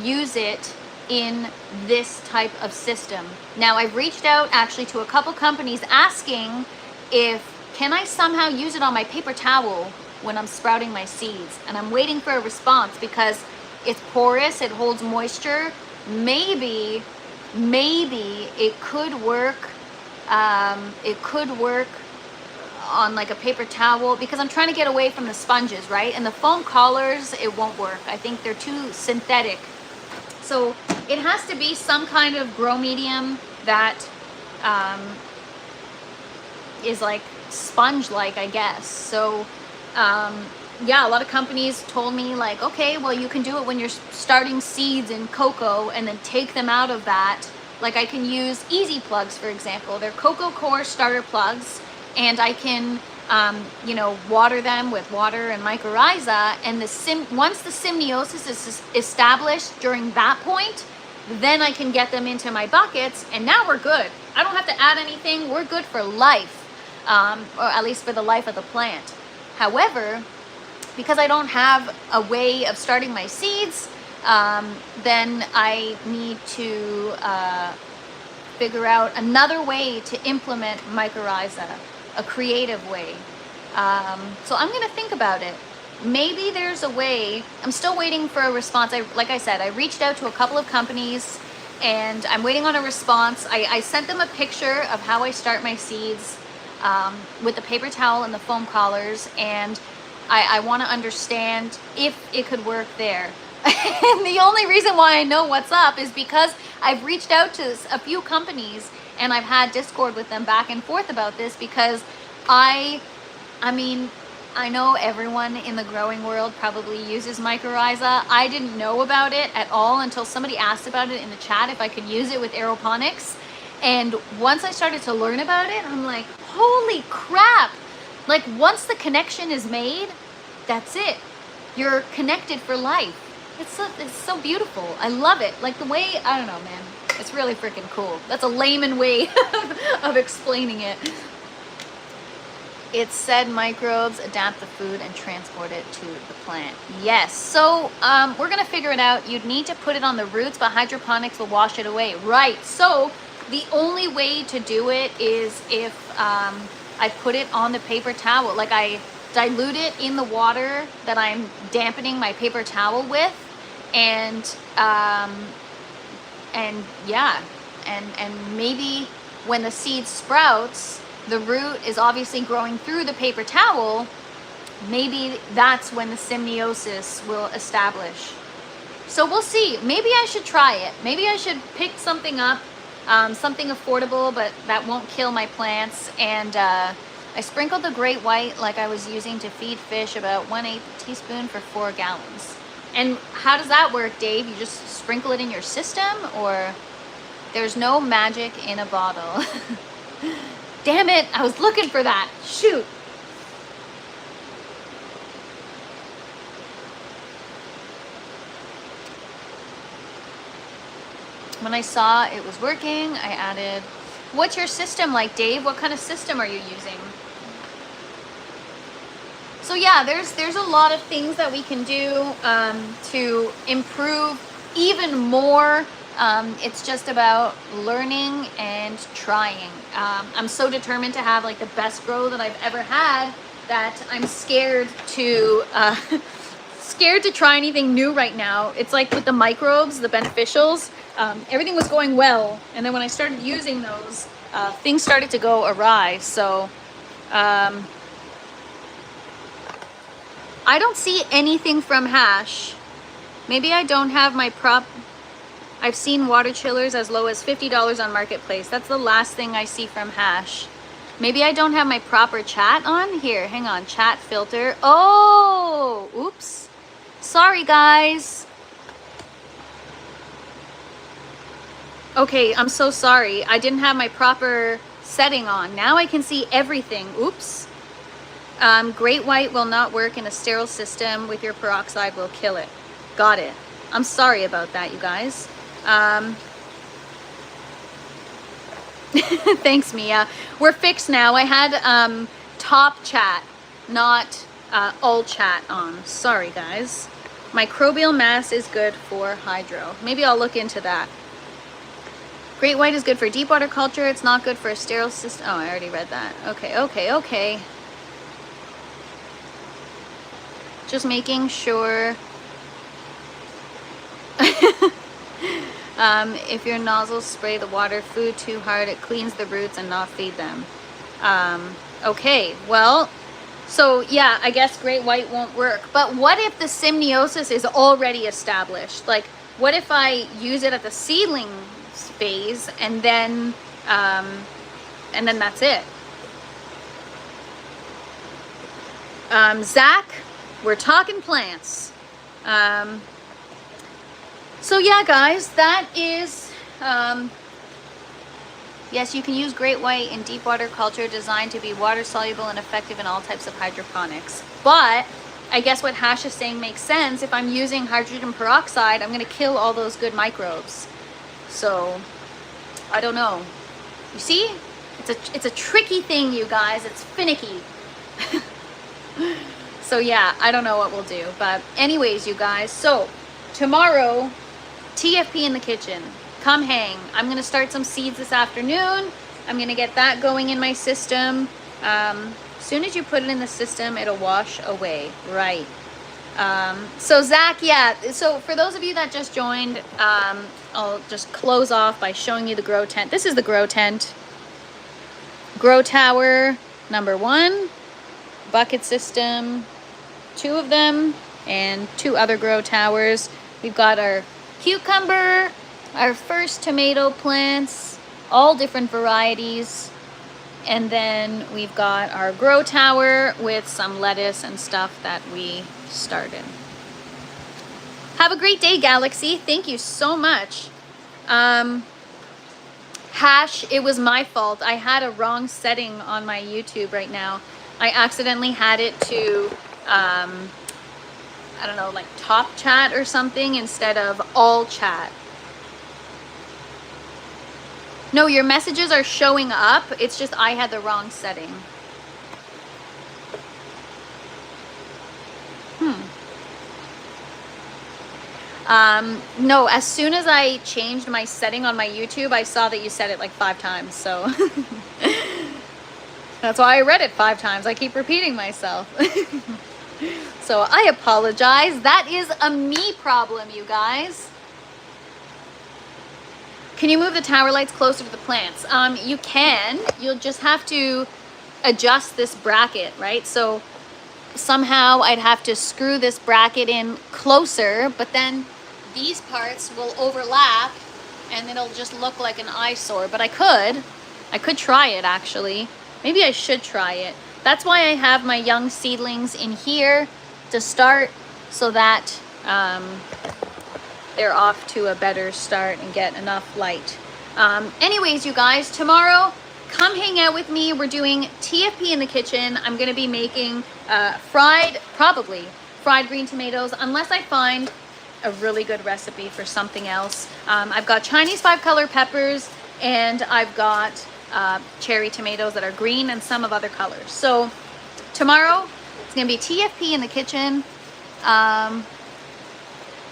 use it in this type of system. Now I've reached out actually to a couple companies asking if can I somehow use it on my paper towel when I'm sprouting my seeds, and I'm waiting for a response because it's porous, it holds moisture. Maybe it could work. It could work on like a paper towel, because I'm trying to get away from the sponges, right? And the foam collars, it won't work. I think they're too synthetic. So it has to be some kind of grow medium that is like sponge-like, I guess. So yeah, a lot of companies told me like, okay, well, you can do it when you're starting seeds in cocoa and then take them out of that. Like I can use Easy Plugs, for example. They're cocoa core starter plugs, and I can you know, water them with water and mycorrhiza, and once the symbiosis is established during that point, then I can get them into my buckets, and now we're good. I don't have to add anything. We're good for life, or at least for the life of the plant. However, because I don't have a way of starting my seeds, then I need to figure out another way to implement mycorrhiza, a creative way. So I'm gonna think about it. Maybe there's a way. I'm still waiting for a response. Like I said, I reached out to a couple of companies and I'm waiting on a response. I sent them a picture of how I start my seeds with the paper towel and the foam collars, and I want to understand if it could work there. And the only reason why I know what's up is because I've reached out to a few companies and I've had Discord with them back and forth about this, because I mean, I know everyone in the growing world probably uses mycorrhiza. I didn't know about it at all until somebody asked about it in the chat if I could use it with aeroponics. And once I started to learn about it, I'm like, holy crap! Like once the connection is made, that's it. You're connected for life. It's so beautiful. I love it. Like the way, I don't know, man. It's really freaking cool. That's a layman way of explaining it. It said microbes adapt the food and transport it to the plant. Yes, so we're gonna figure it out. You'd need to put it on the roots, but hydroponics will wash it away. Right, so the only way to do it is if I put it on the paper towel. Like I dilute it in the water that I'm dampening my paper towel with, and yeah, and maybe when the seed sprouts, the root is obviously growing through the paper towel. Maybe that's when the symbiosis will establish. So we'll see. Maybe I should try it. Maybe I should pick something up, something affordable, but that won't kill my plants. And I sprinkled the great white like I was using to feed fish, about 1/8 teaspoon for 4 gallons. And how does that work, Dave? You just sprinkle it in your system, or there's no magic in a bottle? Damn it, I was looking for that. Shoot. When I saw it was working, I added, what's your system like, Dave? What kind of system are you using? So yeah, there's a lot of things that we can do to improve even more. It's just about learning and trying. I'm so determined to have like the best grow that I've ever had that I'm scared to try anything new right now. It's like with the microbes, the beneficials, everything was going well, and then when I started using those, things started to go awry. So I don't see anything from Hash. Maybe I don't have my prop. I've seen water chillers as low as $50 on Marketplace. That's the last thing I see from Hash. Maybe I don't have my proper chat on. Here, hang on, chat filter. Oh, oops. Sorry, guys. Okay, I'm so sorry. I didn't have my proper setting on. Now I can see everything. Oops. Great white will not work in a sterile system. With your peroxide will kill it. Got it. I'm sorry about that, you guys. Thanks, Mia. We're fixed now. I had top chat, not all chat on. Sorry, guys. Microbial mass is good for hydro. Maybe I'll look into that. Great white is good for deep water culture. It's not good for a sterile system. Oh, I already read that. Okay. Just making sure. If your nozzles spray the water food too hard, it cleans the roots and not feed them. Okay, well, so yeah, I guess great white won't work. But what if the symbiosis is already established? Like, what if I use it at the seedling phase and then that's it? Zach, we're talking plants. So yeah, guys, that is, yes, you can use great white in deep water culture designed to be water soluble and effective in all types of hydroponics. But I guess what Hash is saying makes sense. If I'm using hydrogen peroxide, I'm going to kill all those good microbes. So I don't know. You see, it's a tricky thing, you guys. It's finicky. So yeah, I don't know what we'll do. But anyways, you guys, so tomorrow, TFP in the kitchen. Come hang. I'm going to start some seeds this afternoon. I'm going to get that going in my system. As soon as you put it in the system, it'll wash away. Right. So Zach, yeah. So for those of you that just joined, I'll just close off by showing you the grow tent. This is the grow tent. Grow tower number 1. Bucket system. 2 of them. And 2 other grow towers. We've got our cucumber, our first tomato plants, all different varieties. And then we've got our grow tower with some lettuce and stuff that we started. Have a great day, Galaxy. Thank you so much. Hash, it was my fault. I had a wrong setting on my YouTube right now. I accidentally had it to I don't know, like top chat or something instead of all chat. No, your messages are showing up. It's just I had the wrong setting. No, as soon as I changed my setting on my YouTube, I saw that you said it like 5 times, so that's why I read it 5 times. I keep repeating myself. So I apologize. That is a me problem, you guys. Can you move the tower lights closer to the plants? You can. You'll just have to adjust this bracket, right? So somehow I'd have to screw this bracket in closer, but then these parts will overlap and it'll just look like an eyesore. But I could try it actually. Maybe I should try it. That's why I have my young seedlings in here to start, so that they're off to a better start and get enough light. Anyways, you guys, tomorrow, come hang out with me. We're doing TFP in the kitchen. I'm gonna be making probably fried green tomatoes, unless I find a really good recipe for something else. I've got Chinese 5-color peppers, and I've got cherry tomatoes that are green and some of other colors. So tomorrow it's gonna be TFP in the kitchen.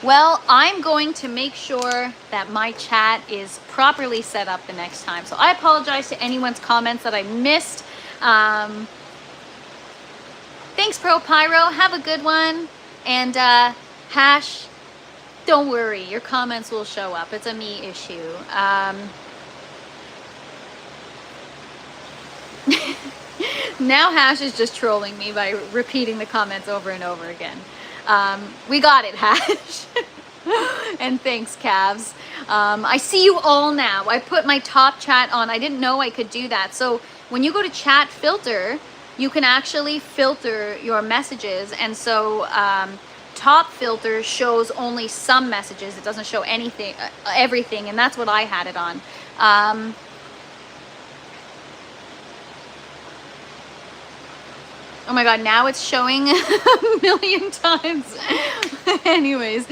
Well, I'm going to make sure that my chat is properly set up the next time. So I apologize to anyone's comments that I missed. Thanks, Pro Pyro. Have a good one. And Hash, don't worry. Your comments will show up. It's a me issue. Now Hash is just trolling me by repeating the comments over and over again. We got it, Hash. And thanks, Cavs. I see you all now. I put my top chat on. I didn't know I could do that. So when you go to chat filter, you can actually filter your messages. And so top filter shows only some messages. It doesn't show anything, everything. And that's what I had it on. Oh my God, now it's showing a million times. Anyways,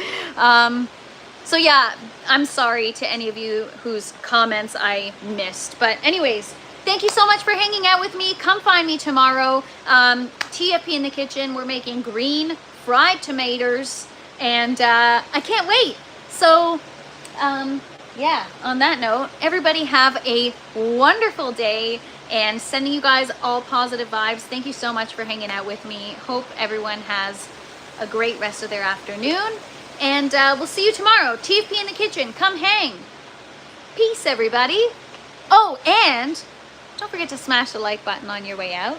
so yeah, I'm sorry to any of you whose comments I missed. But anyways, thank you so much for hanging out with me. Come find me tomorrow. TFP in the kitchen. We're making green fried tomatoes, and I can't wait. So yeah, on that note, everybody have a wonderful day. And sending you guys all positive vibes. Thank you so much for hanging out with me. Hope everyone has a great rest of their afternoon. And we'll see you tomorrow. TFP in the kitchen. Come hang. Peace, everybody. Oh, and don't forget to smash the like button on your way out.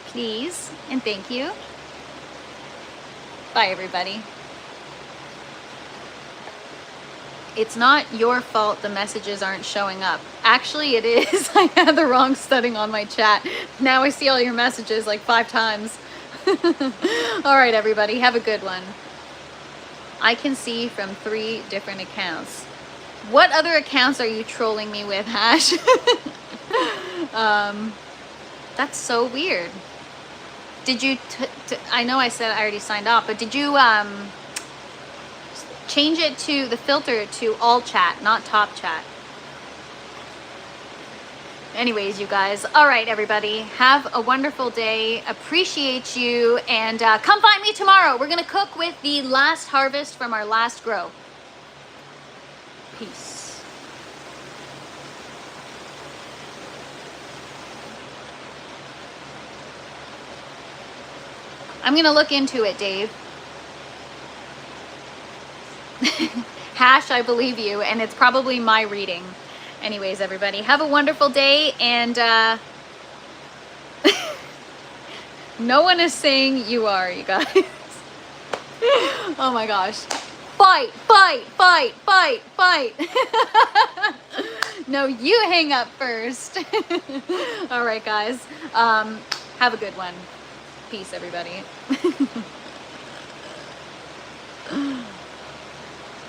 Please. And thank you. Bye, everybody. It's not your fault the messages aren't showing up. Actually, it is. I had the wrong setting on my chat. Now I see all your messages like 5 times. All right, everybody, have a good one. I can see from 3 different accounts. What other accounts are you trolling me with, Hash? That's so weird. Did you, I know I said I already signed off, but did you, change it to the filter to all chat, not top chat? Anyways, you guys, all right, everybody, have a wonderful day. Appreciate you, and come find me tomorrow. We're gonna cook with the last harvest from our last grow. Peace. I'm gonna look into it, Dave. Hash, I believe you, and it's probably my reading. Anyways, everybody, have a wonderful day, and no one is saying you are, you guys. Oh my gosh. Fight, fight, fight, fight, fight. No, you hang up first. All right, guys. Have a good one. Peace, everybody.